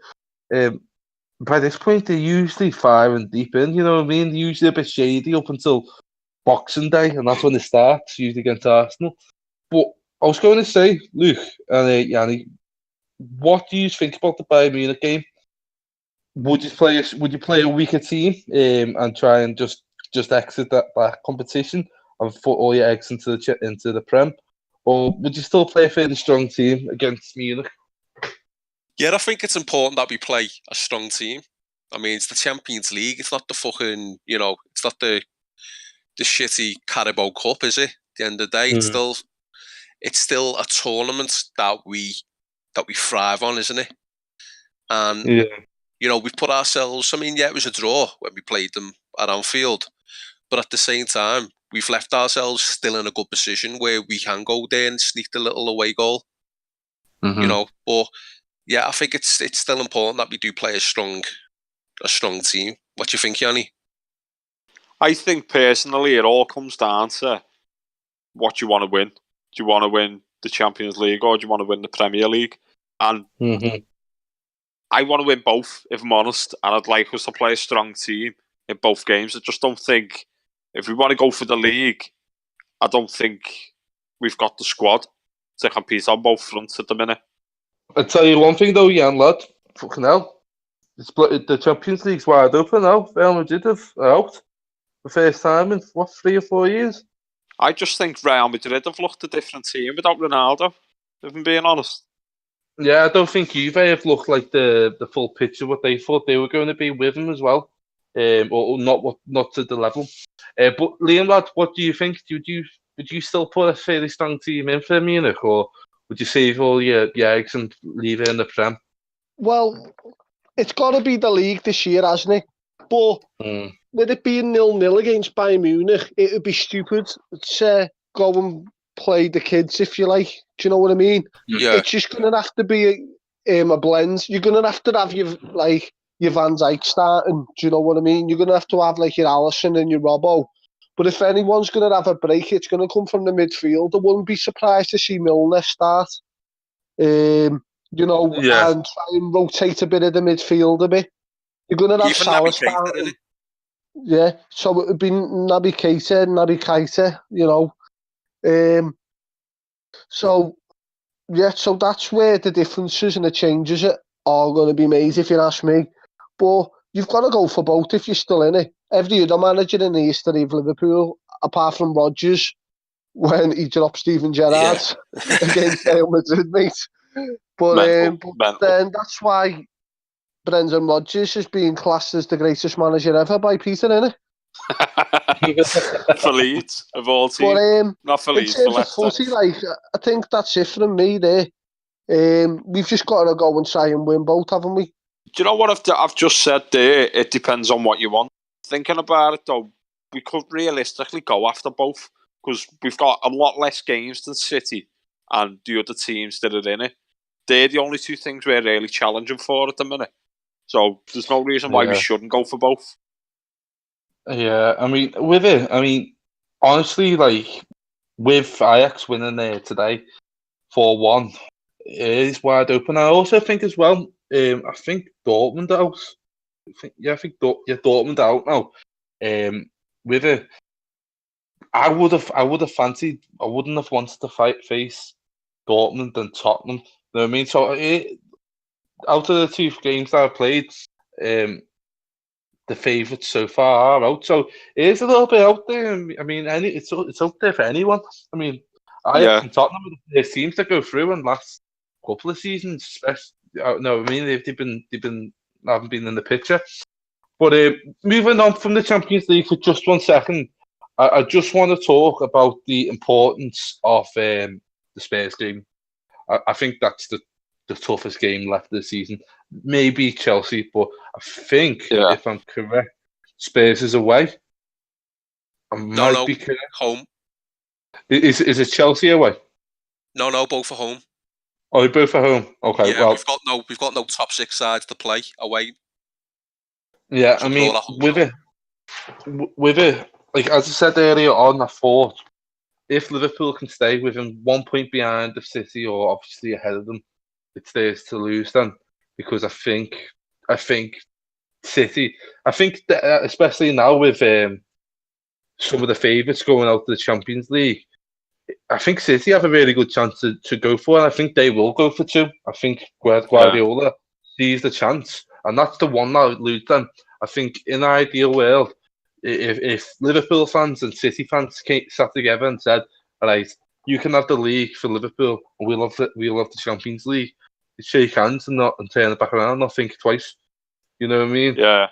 by this point they're usually firing deep in. You know what I mean? They're usually a bit shady up until Boxing Day, and that's when it starts, usually against Arsenal. But I was going to say, Luke and Yanni, what do you think about the Bayern Munich game? Would you play a weaker team and try and just exit that competition and put all your eggs into the Prem, or would you still play a fairly strong team against Munich? Yeah, I think it's important that we play a strong team. I mean, it's the Champions League. It's not the fucking, it's not the shitty Carabao Cup, is it? At the end of the day, it's still a tournament that we thrive on, isn't it? And we've put ourselves. I mean, yeah, it was a draw when we played them at Anfield, but at the same time, we've left ourselves still in a good position where we can go there and sneak the little away goal. But yeah, I think it's still important that we do play a strong team. What do you think, Yanni? I think personally, it all comes down to what you want to win. Do you want to win the Champions League or do you want to win the Premier League? And I want to win both, if I'm honest. And I'd like us to play a strong team in both games. I just don't think, if we want to go for the league, I don't think we've got the squad to compete on both fronts at the minute. I'll tell you one thing though, Jan, lad. Fucking hell. The Champions League's wide open now. Real Madrid are out. The first time in, 3 or 4 years? I just think Real Madrid have looked a different team without Ronaldo, if I'm being honest. Yeah, I don't think Juve have looked like the full picture what they thought they were going to be with him as well. Or not to the level. But Liam, lad, what do you think? Would you still put a fairly strong team in for Munich, or would you save all your eggs and leave it in the Prem? Well, it's got to be the league this year, hasn't it? But with it being 0-0 against Bayern Munich, it would be stupid to go and play the kids, if you like. Do you know what I mean? Yeah. It's just going to have to be a blend. You're going to have your Van Dijk starting. Do you know what I mean? You're going to have your Alisson and your Robbo. But if anyone's going to have a break, it's going to come from the midfield. I wouldn't be surprised to see Milner start. And try and rotate a bit of the midfield a bit. You're going to have Salah starting. Yeah, so it would be Naby Keita, So that's where the differences and the changes are going to be made, if you ask me. But you've got to go for both if you're still in it. Every other manager in the history of Liverpool, apart from Rodgers, when he dropped Steven Gerrard against Real Madrid, mate. But then that's why Brendan Rodgers is being classed as the greatest manager ever by Peter, innit? For Leeds, of all teams. But Not for in Leeds, for terms of Leicester. footy, like, I think that's it from me there. We've just got to go and try and win both, haven't we? Do you know what I've just said there? It depends on what you want. Thinking about it though, we could realistically go after both because we've got a lot less games than City and the other teams that are in it. They're the only two things we're really challenging for at the minute. So there's no reason why we shouldn't go for both. Yeah, I mean, with it, honestly, like, with Ajax winning there today 4-1, it is wide open. I also think as well, I think Dortmund out. I think Dortmund out now. With it, I would have fancied. I wouldn't have wanted to face Dortmund and Tottenham. You know what I mean? So out of the two games that I've played, the favourites so far are out. So it is a little bit out there. I mean, it's out there for anyone. I mean, Ajax and Tottenham are the first teams to go through in the last couple of seasons. Especially, no, I mean they've haven't been in the picture. But moving on from the Champions League for just 1 second, I just want to talk about the importance of the Spurs game. I think that's the toughest game left of the season. Maybe Chelsea, but I think, if I'm correct, Spurs is away. I might be correct. Home. Is it Chelsea away? No, both are home. Oh, they're both at home. Okay, yeah, well, we've got no top six sides to play away. Yeah, so I mean, with it, like as I said earlier on, I thought if Liverpool can stay within 1 point behind the City or obviously ahead of them, it's theirs to lose then. Because I think City, that, especially now with some of the favourites going out to the Champions League, I think City have a really good chance to go for it. And I think they will go for two. I think Guardiola sees the chance, and that's the one that would lose them. I think in an ideal world, if Liverpool fans and City fans sat together and said, "All right, you can have the league for Liverpool, and we'll have the Champions League," they'd shake hands and turn it back around and not think twice. You know what I mean? Yeah.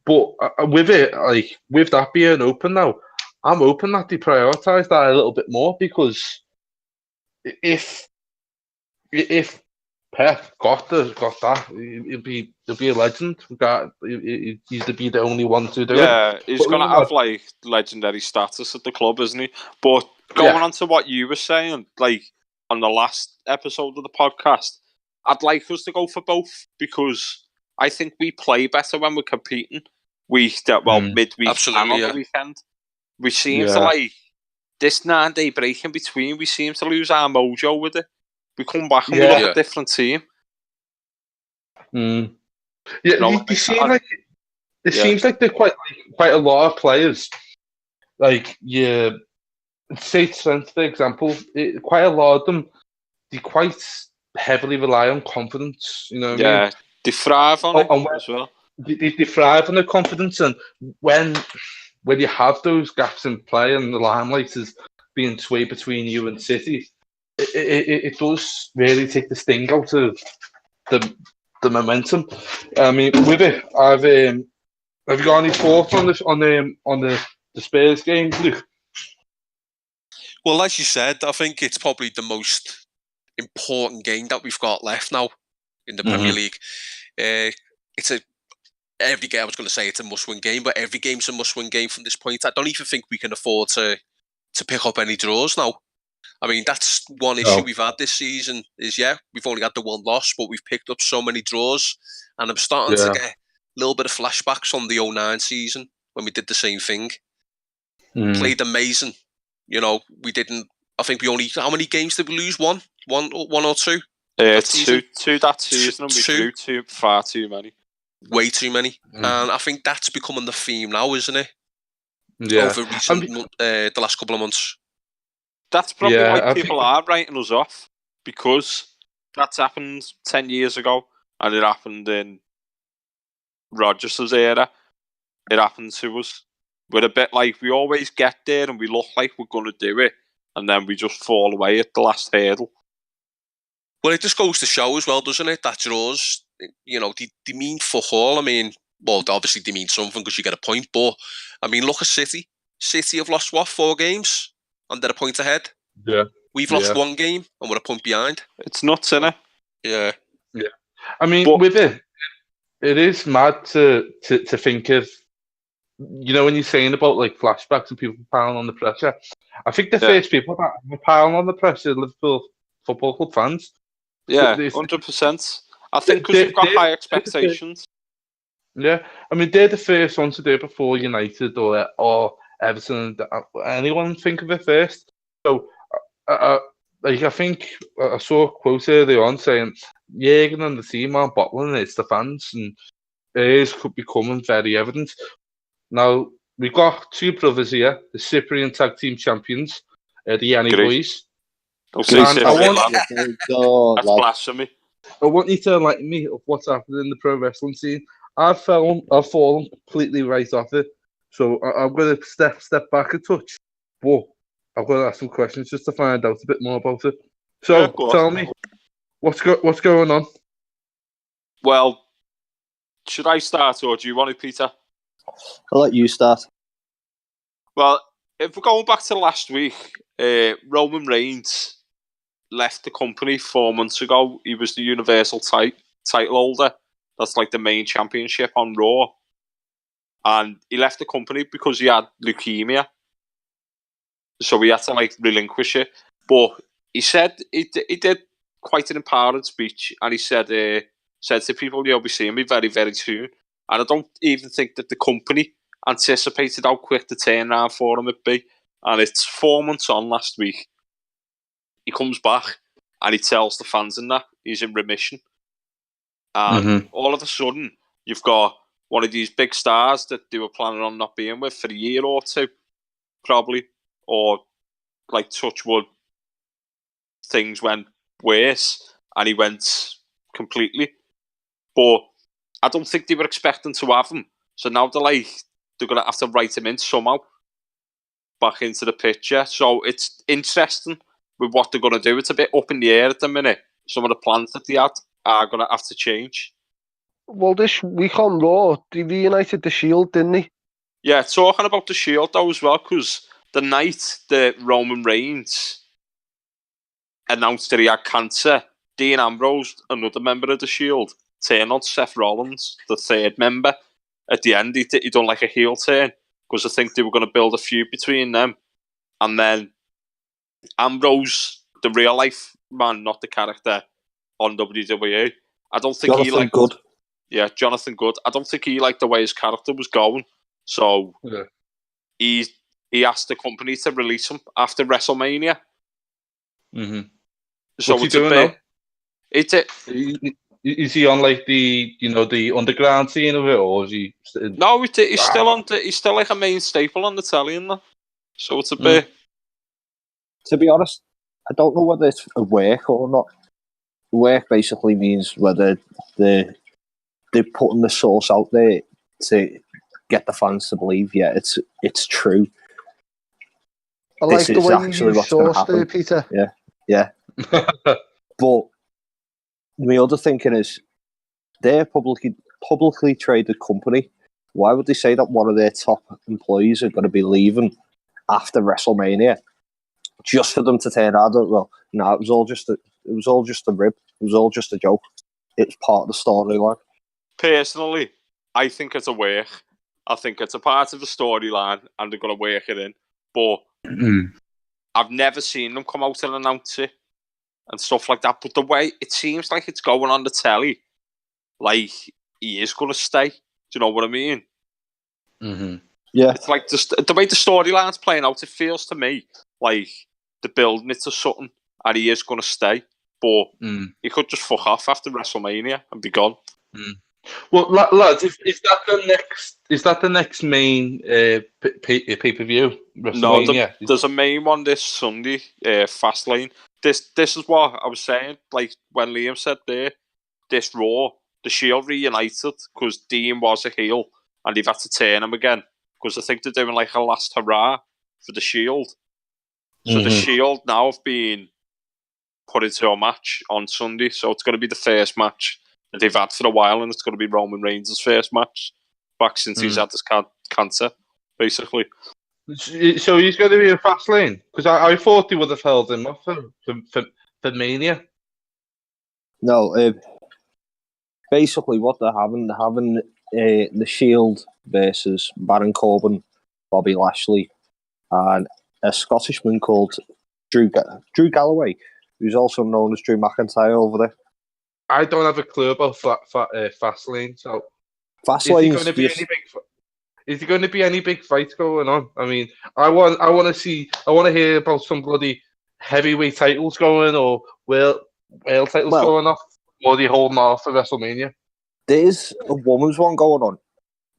But with it, like with that being open now, I'm hoping that they prioritise that a little bit more, because if Pep got that, he'd be a legend. He's to be the only one to do it. Yeah, he's going to have like legendary status at the club, isn't he? But going on to what you were saying, like on the last episode of the podcast, I'd like us to go for both, because I think we play better when we're competing. Midweek and on the weekend. We seem to like this 9-day break in between. We seem to lose our mojo with it. We come back and we look a different team. Yeah, they seem like it seems like they're quite a lot of players. Like say Trent, for example, quite a lot of them, they quite heavily rely on confidence. You know what I mean? They thrive on it as well. They thrive on their confidence, and when you have those gaps in play and the limelight is being swayed between you and City, it does really take the sting out of the momentum. I mean, with it, have you got any thoughts on the Spurs game, Luke? Well, as you said, I think it's probably the most important game that we've got left now in the Premier League. Every game, I was going to say it's a must-win game, but every game's a must-win game from this point. I don't even think we can afford to pick up any draws now. I mean, that's one issue we've had this season is, we've only had the one loss, but we've picked up so many draws, and I'm starting to get a little bit of flashbacks on the 2009 season when we did the same thing. Played amazing. You know, we didn't, I think we only, how many games did we lose? One or two? Two that season, and we drew far too many. Way too many. And I think that's becoming the theme now, isn't it? Yeah. Over the last couple of months. That's probably why people are writing us off, because that's happened 10 years ago, and it happened in Rodgers' era. It happened to us. We're a bit like, we always get there and we look like we're going to do it, and then we just fall away at the last hurdle. Well, it just goes to show as well, doesn't it, that draws, you know, they mean fuck all. I mean, well, obviously they mean something because you get a point. But I mean, look at City. City have lost 4 games and they're a point ahead. Yeah. We've lost 1 game and we're a point behind. It's nuts, isn't it? Yeah. Yeah. I mean, with it is mad to think of, when you're saying about like flashbacks and people piling on the pressure. I think the first people that were piling on the pressure are Liverpool Football Club fans. Yeah, 100%. I think because you've got high expectations. Yeah, I mean they're the first ones to do it before United or Everton. Anyone think of it first? So, I think I saw a quote earlier on saying Jurgen and the team aren't bottling it, it's the fans, and it is becoming very evident. Now we've got 2 brothers here, the Cyprian Tag Team Champions, the Yanni boys. Okay, that's blasphemy. I want you to enlighten me of what's happening in the pro wrestling scene. I've fallen completely right off it. So I'm going to step back a touch. But I've got to ask some questions just to find out a bit more about it. So tell me, what's going on? Well, should I start or do you want it, Peter? I'll let you start. Well, if we're going back to last week, Roman Reigns left the company 4 months ago. He was the Universal title holder. That's like the main championship on Raw. And he left the company because he had leukemia. So he had to like relinquish it. But he said he did quite an empowering speech. And he said to people, you'll be seeing me very, very soon. And I don't even think that the company anticipated how quick the turnaround for him would be. And it's 4 months on last week. He comes back and he tells the fans in that he's in remission. And all of a sudden, you've got one of these big stars that they were planning on not being with for a year or 2, probably. Or, like, touch wood, things went worse and he went completely. But I don't think they were expecting to have him. So now they're going to have to write him in somehow back into the picture. So it's interesting with what they're going to do. It's a bit up in the air at the minute. Some of the plans that they had are going to have to change. Well, this week on Raw, they reunited the Shield, didn't they? Yeah, talking about the Shield though as well, because the night that Roman Reigns announced that he had cancer, Dean Ambrose, another member of the Shield, turned on Seth Rollins, the 3rd member. At the end, he done like a heel turn, because I think they were going to build a feud between them. And then Ambrose, the real life man, not the character on WWE, I don't think Jonathan he liked... Good. Yeah, Jonathan Good. I don't think he liked the way his character was going. So he asked the company to release him after WrestleMania. Mm-hmm. So what's he doing now? Is he on like the underground scene of it, or is he? No, he's still on. He's still like a main staple on the telly and that. So it's a bit. To be honest, I don't know whether it's a work or not. Work basically means whether they're putting the source out there to get the fans to believe, it's true. I like the way you use source there, Peter. Yeah. But my other thinking is, they're a publicly traded company. Why would they say that one of their top employees are going to be leaving after WrestleMania just for them to turn out? Well, no, it was all just a rib. It was all just a joke. It's part of the storyline. Personally, I think it's a work. I think it's a part of the storyline, and they're going to work it in. But I've never seen them come out and announce it and stuff like that. But the way it seems like it's going on the telly, like he is going to stay. Do you know what I mean? Mm-hmm. Yeah. It's like the way the storyline's playing out, it feels to me like they're building it to something, and he is going to stay. But he could just fuck off after WrestleMania and be gone. Well, lads, is that the next main pay-per-view? No, there's a main one this Sunday, Fastlane. This is what I was saying. Like when Liam said there, this Raw, the Shield reunited because Dean was a heel and they've had to turn him again because I think they're doing like a last hurrah for the Shield. So the Shield now have been put into a match on Sunday, so it's going to be the first match that they've had for a while, and it's going to be Roman Reigns' first match. back since he's had this cancer, basically. So he's going to be in Fastlane? Because I thought they would have held him off for Mania. No, basically what they're having the Shield versus Baron Corbin, Bobby Lashley, and a Scottishman called Drew Galloway, who's also known as Drew McIntyre over there. I don't have a clue about Fastlane, so Fastlane is there going to be any big fights going on? I mean, I want to hear about some bloody heavyweight titles going or world titles going off, or are they holding off for WrestleMania? There's a women's one going on,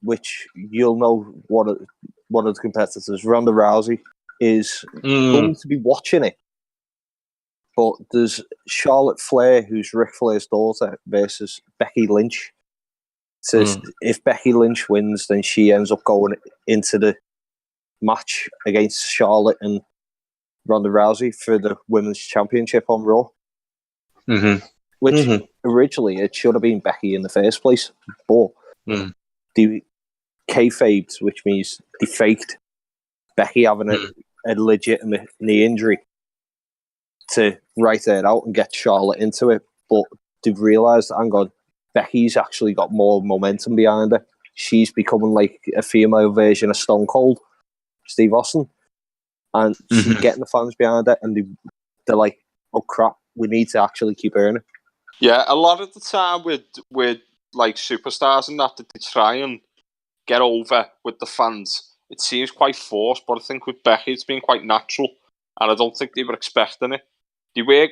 which you'll know one of the competitors, Ronda Rousey, is going to be watching it. But there's Charlotte Flair, who's Ric Flair's daughter, versus Becky Lynch. So if Becky Lynch wins, then she ends up going into the match against Charlotte and Ronda Rousey for the Women's Championship on Raw. Which originally it should have been Becky in the first place, but they kayfabed, which means they faked Becky having a legitimate knee injury to write it out and get Charlotte into it. But they've realised, hang on, Becky's actually got more momentum behind her. She's becoming like a female version of Stone Cold, Steve Austin. And she's getting the fans behind her, and they're like, oh crap, we need to actually keep her in it. Yeah, a lot of the time with like superstars and that they try and get over with the fans, it seems quite forced, but I think with Becky it's been quite natural, and I don't think they were expecting it. They were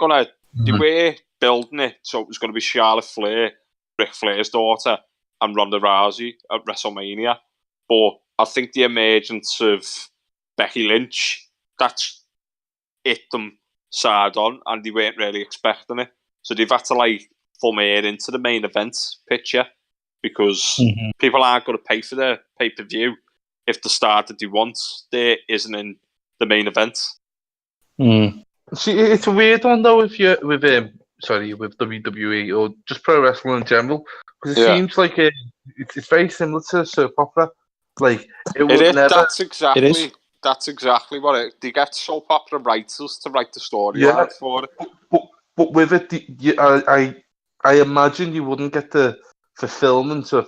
building it so it was going to be Charlotte Flair, Ric Flair's daughter, and Ronda Rousey at WrestleMania, but I think the emergence of Becky Lynch, that's hit them side on, and they weren't really expecting it. So they've had to like thumb her into the main event picture because people aren't going to pay for the pay-per-view if the star that they want there isn't in the main event. See, it's a weird one though with WWE or just pro wrestling in general, because it seems like it's very similar to soap opera. Like That's exactly what they get soap opera writers to write the storyline for it. But with it, I imagine you wouldn't get the fulfillment of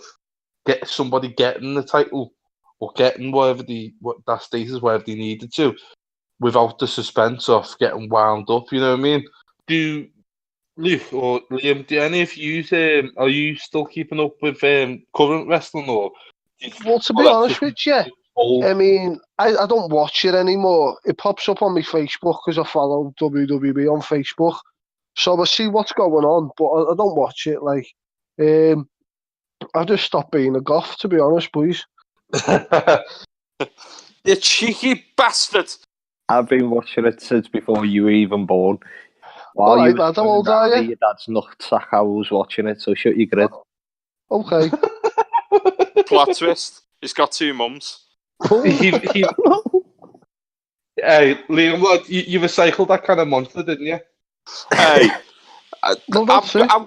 get somebody getting the title or getting that status wherever they needed to, without the suspense of getting wound up. You know what I mean? Do Luke or Liam? Do any of you are you still keeping up with current wrestling or? Well, to be honest with you, I mean, I don't watch it anymore. It pops up on my Facebook because I follow WWE on Facebook. So I see what's going on, but I don't watch it. Like, I just stopped being a goth, to be honest, boys. You cheeky bastard! I've been watching it since before you were even born. While you lad, how old are you? Your dad's nutsack, I was watching it, so shut your grid. Okay. Plot twist, he's got two mums. Hey, Liam, you recycled that kind of monster, didn't you? Hey, I'm going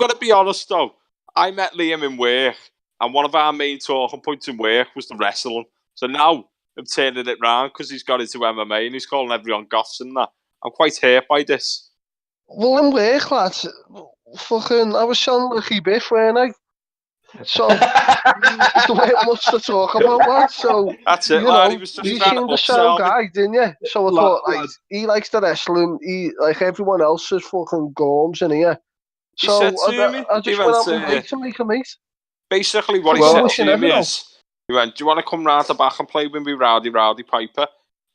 to be honest though. I met Liam in work, and one of our main talking points in work was the wrestling. So now I'm turning it round because he's got into MMA and he's calling everyone goths and that. I'm quite hurt by this. Well, in work, lads, I was selling Lucky Biff, weren't I? So there weren't much to talk about, lads. So that's it, lad. He was just trying to upsell guy, didn't you? So I thought, like, he likes the wrestling. He, like everyone else, is fucking gorms in here. So I just went out and made to make a mate. Basically, what he said to me is, he went, "Do you want to come round the back and play with me, Rowdy Piper?"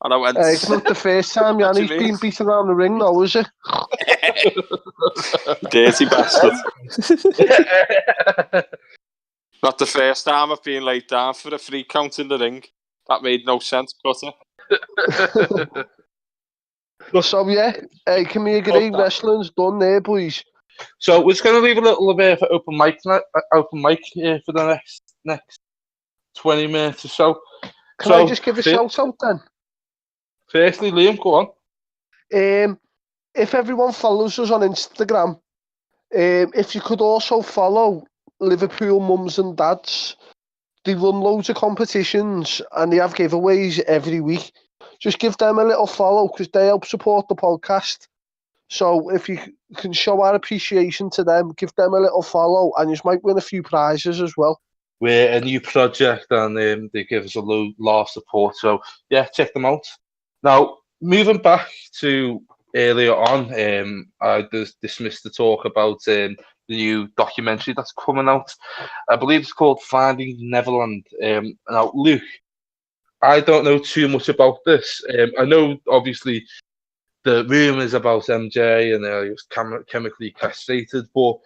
And I went, it's not the first time, Yanni's been beaten around the ring, though, is it? Dirty bastard. Not the first time I've been laid down for a free count in the ring. That made no sense, Cutter. So, yeah, can we agree wrestling's done there, boys? So we're just going to leave a little bit of open mic for the next 20 minutes or so. Can I just give a shout out then? Firstly, Liam, go on. If everyone follows us on Instagram, if you could also follow Liverpool Mums and Dads, they run loads of competitions and they have giveaways every week. Just give them a little follow because they help support the podcast. So if you can show our appreciation to them, give them a little follow, and you might win a few prizes as well. We're a new project, and they give us a lot of support. So yeah, check them out. Now, moving back to earlier on, I dismissed the talk about the new documentary that's coming out. I believe it's called Finding Neverland. Now, Luke, I don't know too much about this. I know, obviously, the rumours about MJ and he was chemically castrated, but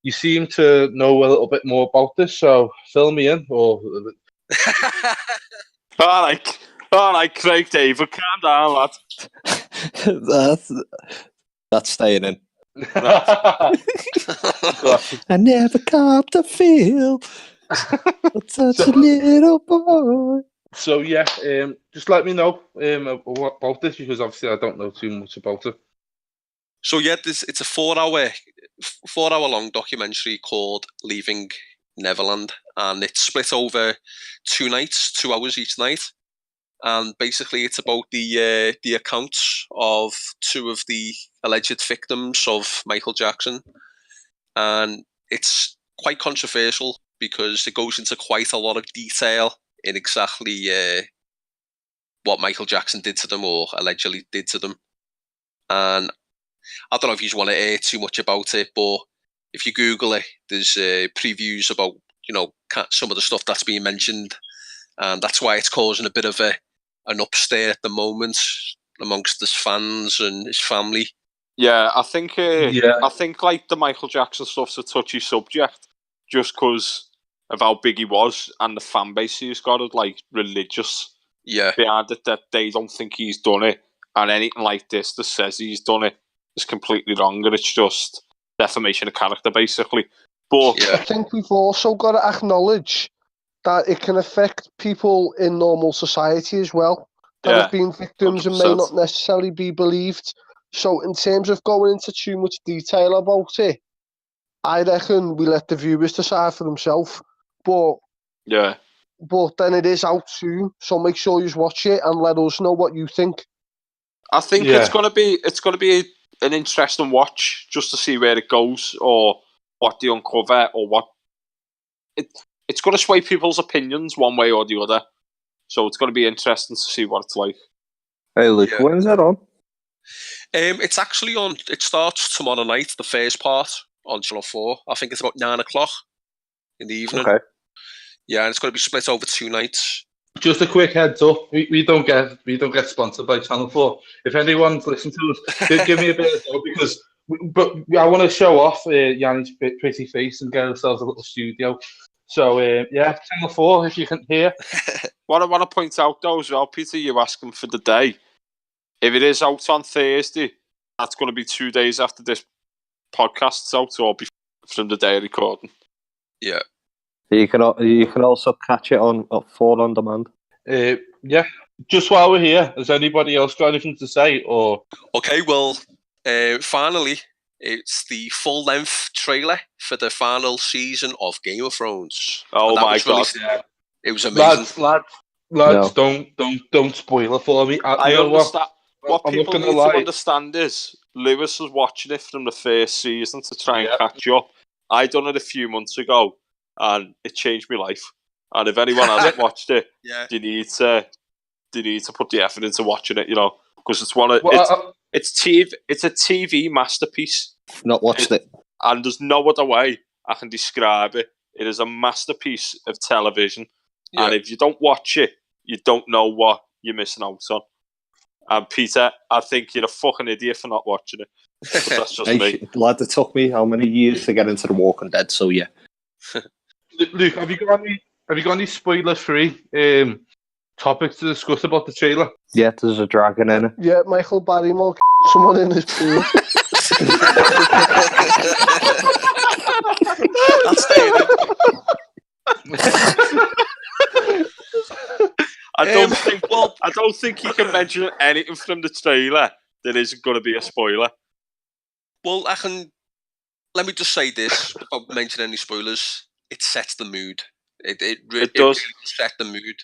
you seem to know a little bit more about this, so fill me in. Or all right, Craig David, calm down, lad. That's staying in. I never copped a feel such a little boy. So yeah, just let me know about this because obviously I don't know too much about it. So yeah, it's a 4-hour long documentary called Leaving Neverland, and it's split over 2 nights, 2 hours each night. And basically, it's about the accounts of 2 of the alleged victims of Michael Jackson, and it's quite controversial because it goes into quite a lot of detail in exactly what Michael Jackson did to them or allegedly did to them. And I don't know if you want to hear too much about it, but if you Google it, there's previews about some of the stuff that's being mentioned, and that's why it's causing a bit of an upstir at the moment amongst his fans and his family. Yeah, I think like the Michael Jackson stuff's a touchy subject, just because of how big he was and the fan base he's got, like religious behind it, that they don't think he's done it, and anything like this that says he's done it is completely wrong, and it's just defamation of character, basically. But I think we've also got to acknowledge that it can affect people in normal society as well that have been victims 100%. And may not necessarily be believed. So in terms of going into too much detail about it, I reckon we let the viewers decide for themselves. But then it is out soon, so make sure you watch it and let us know what you think. I think it's gonna be an interesting watch just to see where it goes or what they uncover or what it's going to sway people's opinions one way or the other. So it's going to be interesting to see what it's like. Hey, Luke, when's that on? It's actually on. It starts tomorrow night, the first part on Channel 4. I think it's about 9 o'clock in the evening. Okay. Yeah, and it's going to be split over 2 nights. Just a quick heads up: we don't get sponsored by Channel 4. If anyone's listening to us, give me a bit of dough because. But I want to show off Yanni's pretty face and get ourselves a little studio. So, Channel 4, if you can hear. What I want to point out, though, as well, Peter, you asking for the day. If it is out on Thursday, that's going to be 2 days after this podcast's out, or from the day of recording. Yeah. You can also catch it on 4 on demand. Yeah. Just while we're here, has anybody else got anything to say? Or okay, well... finally, it's the full-length trailer for the final season of Game of Thrones. Oh my god! It was amazing. Lads, don't spoil it for me. I understand. What people need to understand is Lewis was watching it from the first season to try and catch up. I done it a few months ago, and it changed my life. And if anyone hasn't watched it, they need to put the effort into watching it. Because it's one of It's a TV masterpiece. Not watched it. And there's no other way I can describe it. It is a masterpiece of television. Yeah. And if you don't watch it, you don't know what you're missing out on. And Peter, I think you're a fucking idiot for not watching it. But that's just me. Lad, it took me how many years to get into The Walking Dead, so yeah. Luke, have you got any spoiler-free topics to discuss about the trailer? Yeah, there's a dragon in it. Yeah, Michael Barrymore someone in his pool. That's staying in. I don't think you can mention anything from the trailer that isn't going to be a spoiler. Well, let me just say this without mentioning any spoilers. It sets the mood. It does really set the mood.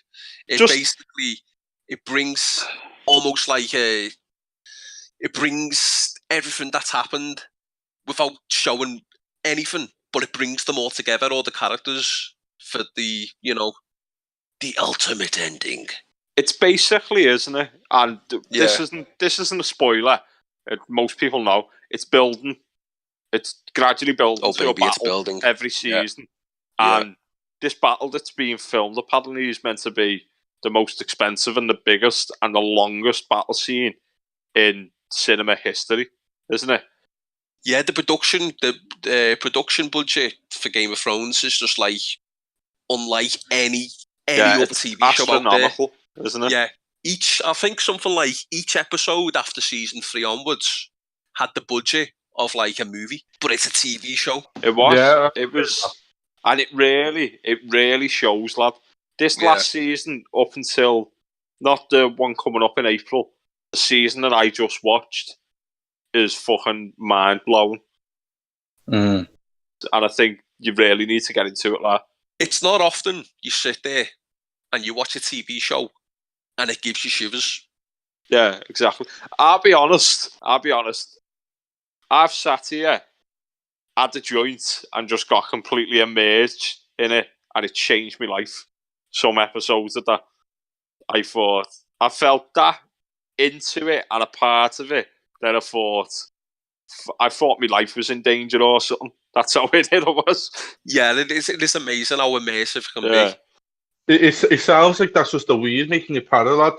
It brings almost like it brings everything that's happened without showing anything, but it brings them all together, all the characters, for the ultimate ending. It's basically, isn't it? And this isn't a spoiler. Most people know it's building. It's gradually building to a battle every season. Yeah. And this battle that's being filmed apparently is meant to be the most expensive and the biggest and the longest battle scene in cinema history, isn't it? Yeah, the production budget for Game of Thrones is just like unlike any other TV show out there, isn't it? Yeah, I think something like each episode after season 3 onwards had the budget of like a movie, but it's a TV show. It was, and it really shows, lad. This last season, up until not the one coming up in April, the season that I just watched is fucking mind blowing. And I think you really need to get into it, lad. It's not often you sit there and you watch a TV show and it gives you shivers. Yeah, exactly. I'll be honest. I've sat here at the joint and just got completely immersed in it, and it changed my life. Some episodes of that, I felt that into it and a part of it. Then I thought my life was in danger or something. That's how it was. Yeah, it is amazing how immersive it can be. It sounds like that's just the weird making you para, lad.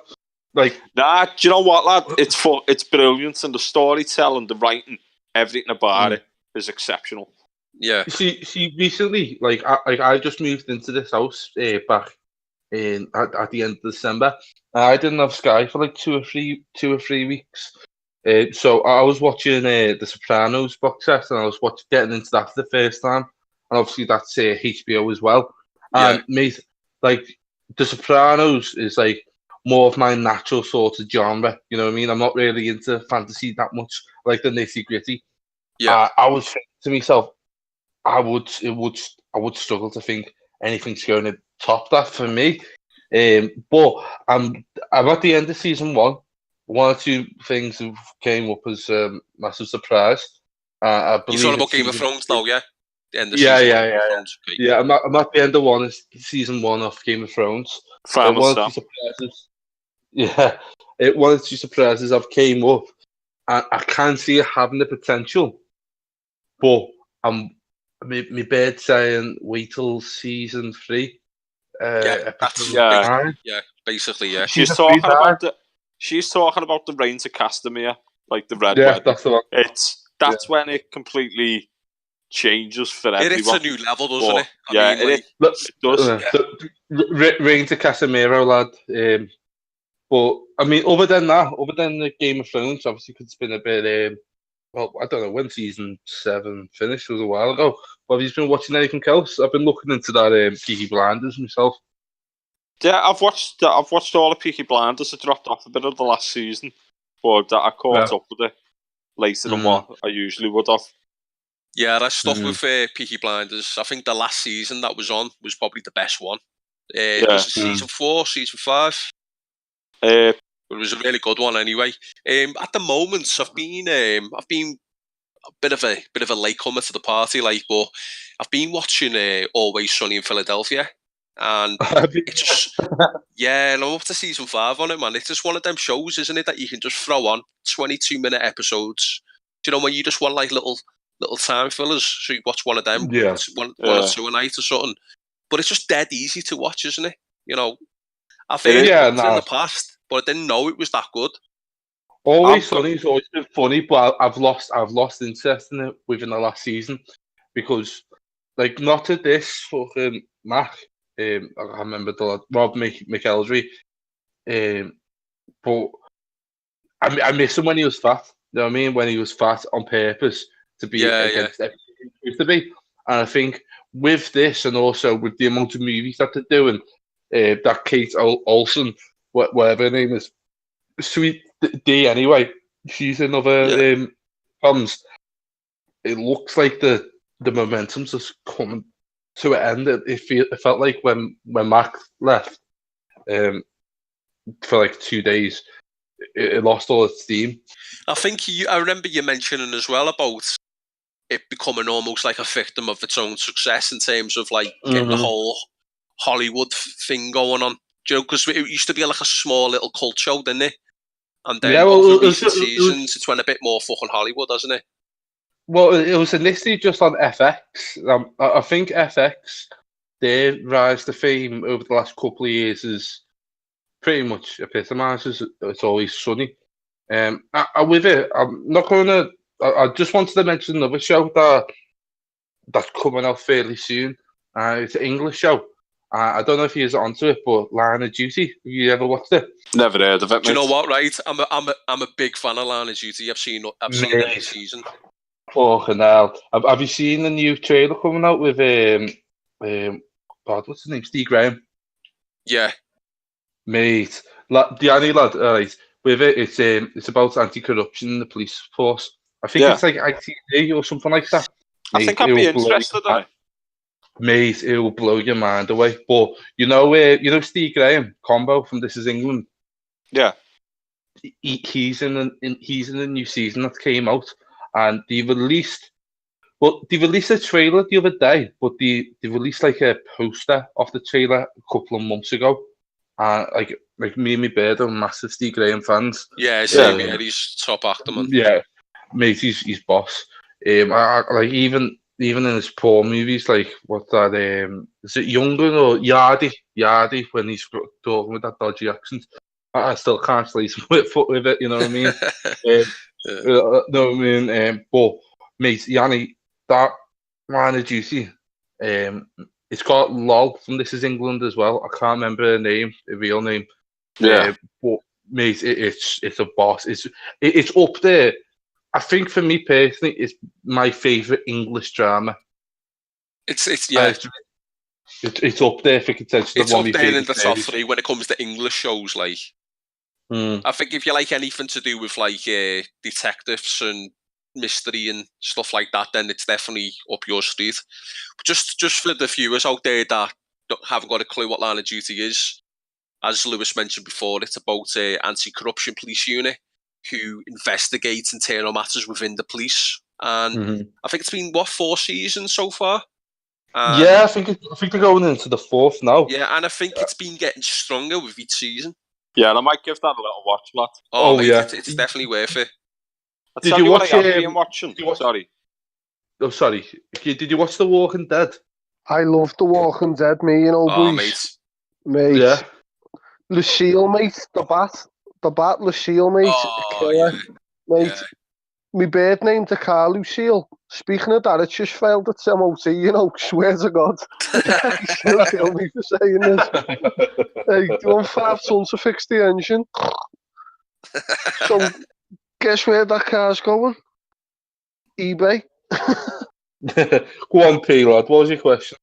Like, nah, do you know what, lad? It's brilliant, and the storytelling, the writing, everything about it is exceptional. Yeah. See, recently, I just moved into this house back in at the end of December. I didn't have Sky for like 2 or 3 weeks. So I was watching The Sopranos box set, and I was getting into that for the first time. And obviously that's HBO as well. And mate, like The Sopranos is like more of my natural sort of genre. You know what I mean? I'm not really into fantasy that much, like the nitty gritty. Yeah. I was thinking to myself, I would struggle to think anything's going to top that for me. But I'm at the end of season 1. 1 or 2 things have came up as massive surprise. I believe you're talking about Game of Thrones now, yeah? The end of yeah. Okay. Yeah, I'm at the end of season 1 of Game of Thrones. One or 2 surprises. Yeah, one or 2 surprises have came up. I can see it having the potential, but my bird saying wait till season 3. Basically, yeah. She's talking about the Reigns of Castamere, like the Red Wedding. That's the one. That's when it completely changes for everyone. It's a new level, doesn't it? It does. Reigns of Casemiro, lad. But I mean, other than the Game of Thrones, obviously, it's been a bit. Well, I don't know when season 7 finished. It was a while ago. But have you been watching anything else? I've been looking into that Peaky Blinders myself. Yeah, I've watched all the Peaky Blinders. I dropped off a bit of the last season, but I caught up with it later than what I usually would have. Yeah, that stuff with Peaky Blinders. I think the last season that was on was probably the best one. Was it season 4, season 5? It was a really good one anyway. At the moment, I've been a bit of a latecomer to the party, but I've been watching Always Sunny in Philadelphia, and it's just and I'm up to season 5 on it, man. It's just one of them shows, isn't it, that you can just throw on 22-minute episodes. Do you know when you just want like little time fillers? So you watch one of them, one or 2 a night or something. But it's just dead easy to watch, isn't it? You know, I've heard it in the past, but I didn't know it was that good. Always Sunny's always been funny, but I've lost interest in it within the last season because, like, not to this fucking Mac. I remember Rob McElderry, but I miss him when he was fat. You know what I mean? When he was fat on purpose to be against everything he used to be. And I think with this, and also with the amount of movies that they're doing, that Kate Olsen, whatever her name is, Sweet D anyway, she's another comes. It looks like the momentum's just coming to an end. It felt like when Mac left for like 2 days, it lost all its steam. I remember you mentioning as well about it becoming almost like a victim of its own success in terms of like getting the whole Hollywood thing going on. Do you know, because it used to be like a small little cult show, didn't it? And then over recent seasons, it's went a bit more fucking Hollywood, hasn't it? Well, it was initially just on FX. I think FX, their rise to fame over the last couple of years is pretty much epitomises It's Always Sunny. With it, I'm not going to. I just wanted to mention another show that's coming out fairly soon. It's an English show. I don't know if you're onto it, but Line of Duty. Have you ever watched it? Never heard of it. Do you know what? Right, I'm a big fan of Line of Duty. I've seen every season. Fucking hell! Have you seen the new trailer coming out with what's his name? Steve Graham. Yeah, mate. The only lad, right? With it, it's about anti-corruption in the police force. I think it's like ITV or something like that. Mate, I think I'd be interested in it. Mate, it will blow your mind away. But you know Steve Graham, Combo from This Is England. Yeah, he's in the new season that came out, and they released a trailer the other day, but they released like a poster of the trailer a couple of months ago. Like me and my bird are massive Steve Graham fans. Yeah, same here. He's top actor, man. Yeah, mate, he's boss. Like even in his poor movies, like what's that? Is it Younger or Yardy when he's talking with that dodgy accent? I still can't sleep foot with it. You know what I mean? Know what I mean? But mate, Yanni, that Line of Duty, it's got Lol from This Is England as well. I can't remember her real name. Yeah. But mate, it's a boss. It's up there. I think for me personally, it's my favourite English drama. It's up there for contention. It's up there in the top 3 when it comes to English shows. Like, I think if you like anything to do with like detectives and mystery and stuff like that, then it's definitely up your street. But just for the viewers out there that haven't got a clue what Line of Duty is, as Lewis mentioned before, it's about an anti-corruption police unit who investigates internal matters within the police. And I think it's been 4 seasons so far. Yeah, I think they're going into the 4th now. Yeah, and I think it's been getting stronger with each season. Yeah, and I might give that a little watch, lad. Oh mate, yeah, it's definitely worth it. Did you watch watching? Sorry. Oh, sorry. Did you watch The Walking Dead? I love The Walking Dead, boys. Mate. Yeah. Lucille, mate, the bat, Lucille, mate, killer, mate. Yeah. My bird named the car Lucille. Speaking of that, it just failed its MOT, swear to God. He still kill me for saying this. Hey, do you want 5 tons to fix the engine? So, guess where that car's going? eBay. Go on, P, lad. What was your question?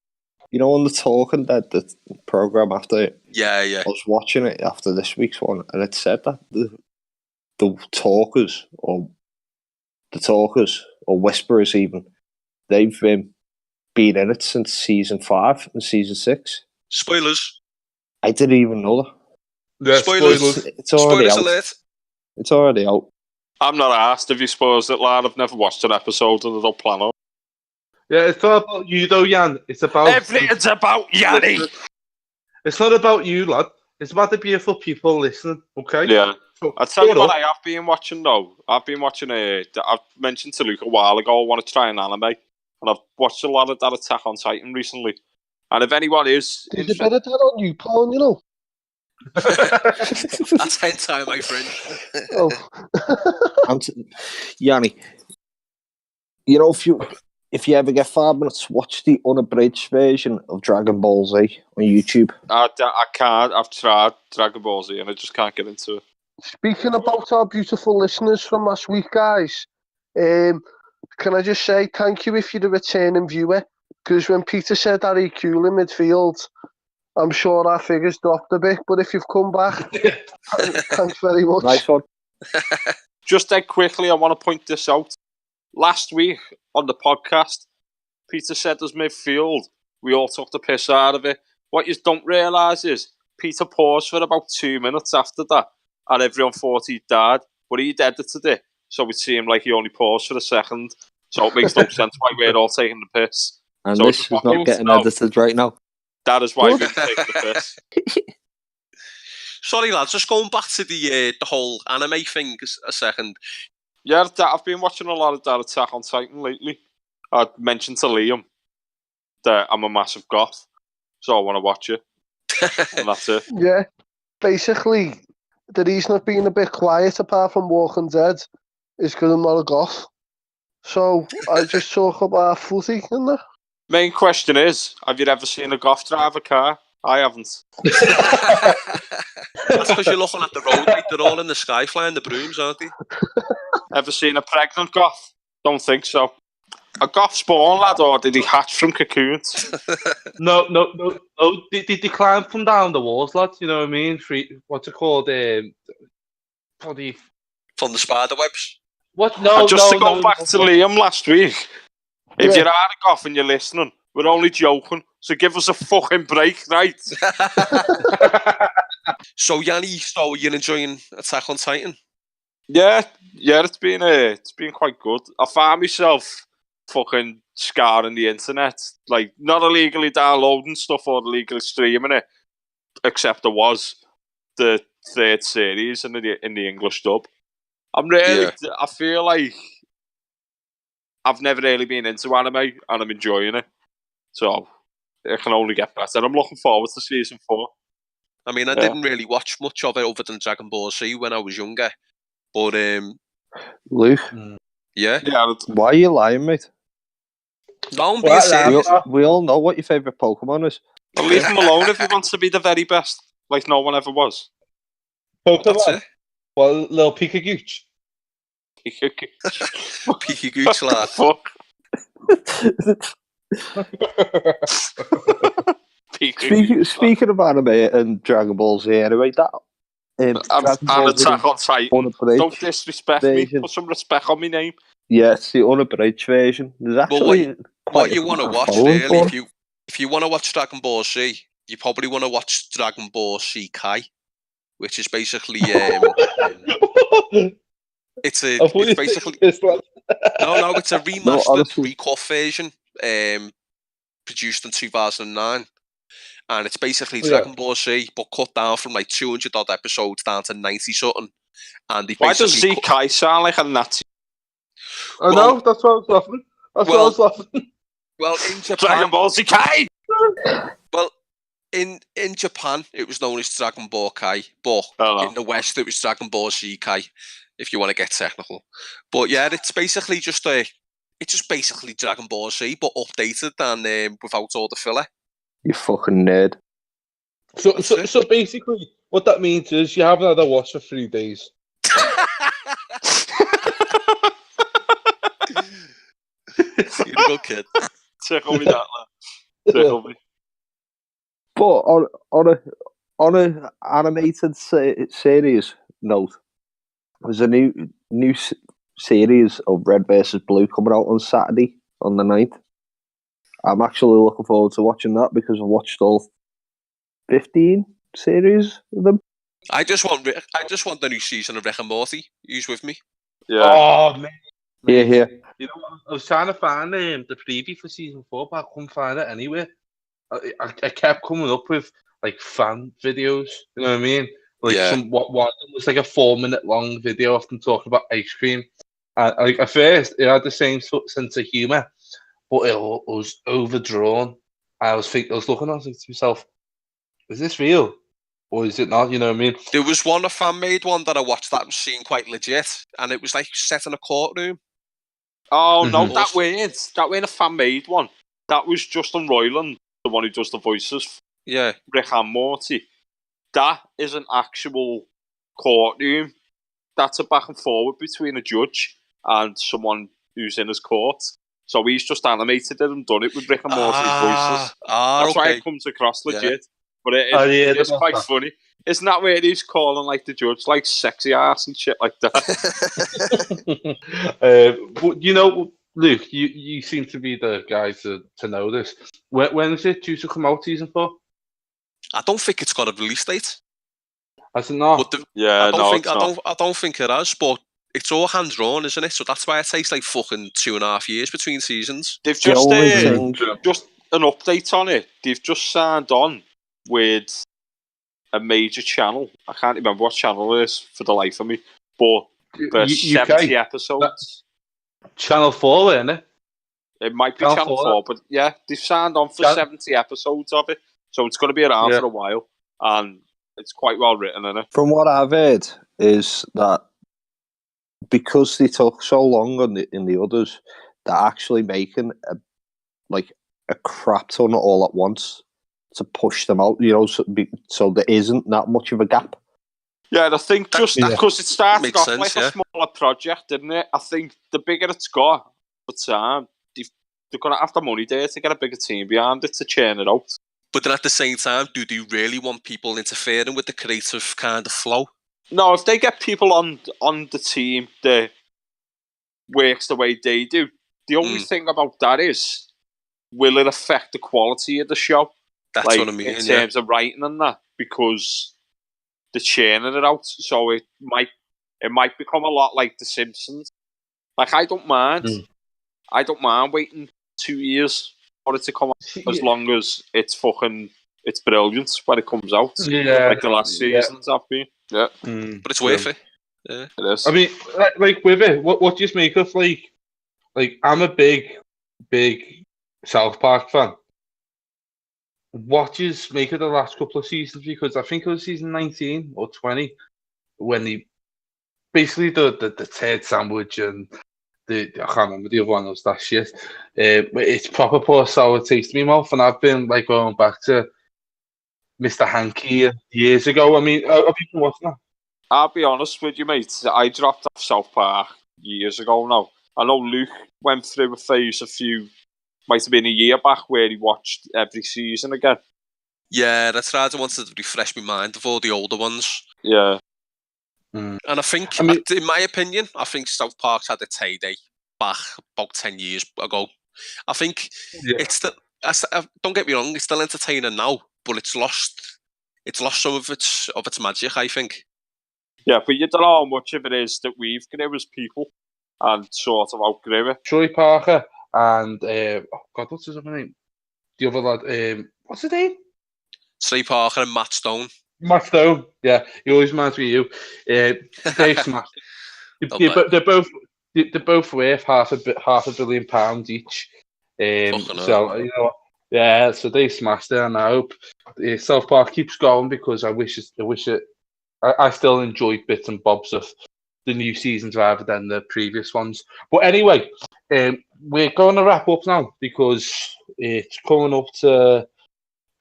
On the Talking Dead, the programme after it? Yeah. I was watching it after this week's one, and it said that the talkers, or whisperers even, they've been in it since season 5 and season 6. Spoilers. I didn't even know that. Yeah, spoilers. It's already spoilers out. Alert. It's already out. I'm not asked if you spoiled it, lad. I've never watched an episode and I don't plan on. Yeah, it's not about you though, Jan. It's about everything's about Yanni. It's not about you, lad. It's about the beautiful people listening. Okay. Yeah. So, I'll tell you what I have been watching though. I've been watching I've mentioned to Luke a while ago I want to try an anime, and I've watched a lot of that Attack on Titan recently. And if anyone is, there's a bit of that on you, Paul. That's hentai, my friend. Oh, Yanni, if you ever get 5 minutes, watch the unabridged version of Dragon Ball Z on YouTube. I can't. I've tried Dragon Ball Z and I just can't get into it. Speaking about our beautiful listeners from last week, guys, can I just say thank you if you're a returning viewer? Because when Peter said Harry Cool in midfield, I'm sure our figures dropped a bit. But if you've come back, thanks very much. Nice one. Just dead quickly, I want to point this out. Last week on the podcast, Peter said as midfield, We all took the piss out of it. What you don't realise is Peter paused for about 2 minutes after that, and everyone thought he died, but he'd edited it, so it seemed like he only paused for a second. So it makes no sense why we're all taking the piss. And so this is not getting edited right now. That is why we're taking the piss. Sorry, lads, just going back to the whole anime thing a second. Yeah, I've been watching a lot of that Attack on Titan lately. I mentioned to Liam that I'm a massive goth, so I want to watch it. And that's it. Yeah, basically, the reason I've been a bit quiet apart from Walking Dead is because I'm not a goth. So I just talk about footy and that. Main question is, have you ever seen a goth drive a car? I haven't. That's because you're looking at the road, like they're all in the sky flying the brooms, aren't they? Ever seen a pregnant goth? Don't think so. A goth spawn, lad, or did he hatch from cocoons? No. Did they climb from down the walls, lads? You know what I mean? What's it called? From the spider webs. What? No, just to no, go back to Liam last week. If you're a goth and you're listening, we're only joking. So give us a fucking break, right? So Yanni, so you're enjoying Attack on Titan? Yeah, it's been quite good. I found myself fucking scouring the internet, like not illegally downloading stuff or illegally streaming it, except there was the third series in the English dub. I feel like I've never really been into anime and I'm enjoying it, so it can only get better. I'm looking forward to season 4. I mean, I didn't really watch much of it other than Dragon Ball Z when I was younger, but Luke, yeah. Why are you lying, mate? No, I'm being serious. We all know what your favourite Pokemon is. Well, leave him alone if he wants to be the very best, like no one ever was. Pokemon. That's it. Well, little Pikagooch. Pikagooch, lad. Fuck. Speaking of anime and Dragon Ball Z, anyway, that and Attack on Titan. Don't disrespect me. Put some respect on my name. Yeah, it's the unabridged version. There's actually what you want to watch, really, if you want to watch Dragon Ball Z, you probably want to watch Dragon Ball Z Kai, which is basically it's basically it's a remastered recut version produced in 2009. And it's basically Dragon Ball Z, but cut down from like 200 odd episodes down to 90 something. And why does Z Kai sound like a Nazi? I know, that's what I was laughing. Well, in Japan, Dragon Ball Z Kai. Well, in Japan, it was known as Dragon Ball Kai, but in the West, it was Dragon Ball Z Kai. If you want to get technical, but yeah, it's basically just basically Dragon Ball Z, but updated and without all the filler. You fucking nerd. So basically, what that means is you haven't had a watch for 3 days. You're a good kid. Tickle me that, lad. Tickle me. But on a animated series note, there's a new series of Red vs. Blue coming out on Saturday on the 9th. I'm actually looking forward to watching that because I've watched all 15 series of them. I just want the new season of Rick and Morty. Who's with me? Yeah. Oh man. Yeah. You know, I was trying to find the preview for season 4, but I couldn't find it anywhere. I kept coming up with like fan videos. You know what I mean? Like one was like a 4-minute long video of them talking about ice cream. Like at first, it had the same sense of humor, but it was overdrawn. I was looking, I was like to myself, is this real? Or is it not? You know what I mean? There was a fan-made one that I watched that was seemed quite legit, and it was like set in a courtroom. Oh, no, that weren't a fan-made one. That was Justin Roiland, the one who does the voices. Yeah. Rick and Morty. That is an actual courtroom. That's a back and forward between a judge and someone who's in his court. So he's just animated it and done it with Rick and Morty's voices. That's why it comes across legit. Yeah. But it is quite funny. Isn't that where he's calling like the judge like sexy ass and shit like that? But you know, Luke, you seem to be the guy to know this. When is it due to come out, season 4? I don't think it's got a release date. Has it not? Yeah, I don't think it has, but it's all hand drawn, isn't it? So that's why it takes like fucking 2.5 years between seasons. They've just an update on it. They've just signed on with a major channel. I can't remember what channel it is for the life of me, but for 70 episodes. Channel 4, isn't it? It might be Channel 4, but yeah, they've signed on for 70 episodes of it, so it's going to be around for a while, and it's quite well written, isn't it? From what I've heard, is that because they took so long in the others, they're actually making a crap ton all at once to push them out, so there isn't that much of a gap. Yeah, and I think just because it started off like a smaller project, didn't it? I think the bigger it's got for time, they're going to have the money there to get a bigger team behind it to churn it out. But then at the same time, do they really want people interfering with the creative kind of flow? No, if they get people on the team that works the way they do, the only thing about that is, will it affect the quality of the show? That's what I mean, in terms of writing and that, because they're churning it out, so it might become a lot like The Simpsons. Like, I don't mind waiting 2 years for it to come out, as long as it's brilliant when it comes out. Yeah, like the last seasons have been. Yeah, but it's worth it. Yeah, it is. I mean, like with it, what do you make of like I'm a big South Park fan. What do you make of the last couple of seasons? Because I think it was season 19 or 20 when they basically the turd sandwich and I can't remember the other one, was that shit. But it's proper poor sour taste in my mouth, and I've been like going back to Mr. Hanky years ago. I mean, are people watching that? I'll be honest with you, mate. I dropped off South Park years ago now. I know Luke went through a phase might have been a year back, where he watched every season again. Yeah, that's right. I wanted to refresh my mind of all the older ones. Yeah. And I think, in my opinion, I think South Park's had its heyday back about 10 years ago. I think it's still, don't get me wrong, it's still entertaining now, but it's lost some of its magic, I think. Yeah, but you don't know how much of it is that we've grew as people and sort of outgrew it. Troy Parker and what's his other name? The other lad, what's his name? Trey Parker and Matt Stone. Matt Stone, yeah, he always reminds me of you. They smashed. They're both worth £500 million each. So they smashed it, and I hope South Park keeps going, because I still enjoy bits and bobs of the new seasons rather than the previous ones. But anyway, we're going to wrap up now, because it's coming up to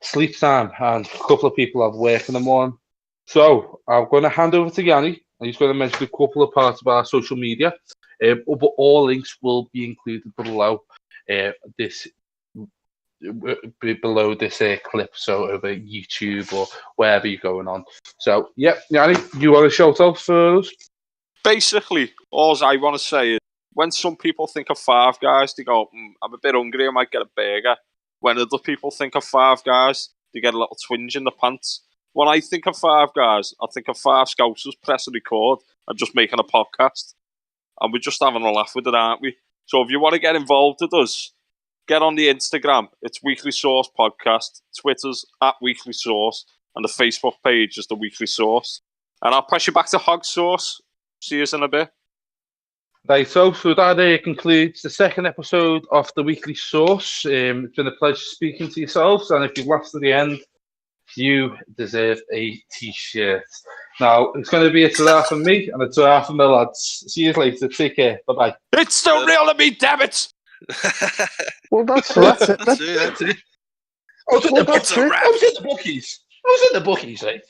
sleep time, and a couple of people have work in the morning. So I'm going to hand over to Yanni, and he's going to mention a couple of parts of our social media. But all links will be included below this clip, so over YouTube or wherever you're going on. So, Yanni, you want to shout out for us? Basically, all I want to say is, when some people think of Five Guys, they go, I'm a bit hungry, I might get a burger. When other people think of Five Guys, they get a little twinge in the pants. When I think of Five Guys, I think of 5 Scousers pressing record and just making a podcast. And we're just having a laugh with it, aren't we? So if you want to get involved with us, get on the Instagram. It's Weekly Source Podcast. Twitter's @Weekly Source. And the Facebook page is The Weekly Source. And I'll pass you back to Hog Source. See you in a bit. Right, so that concludes the second episode of The Weekly Source. It's been a pleasure speaking to yourselves, and if you've lasted to the end, you deserve a t-shirt. Now, it's going to be a ta-ra from me, and a ta-ra from the lads. See you later. Take care. Bye-bye. It's still real to me, damn it! Well, that's it. I was in the bookies. I was in the bookies, right?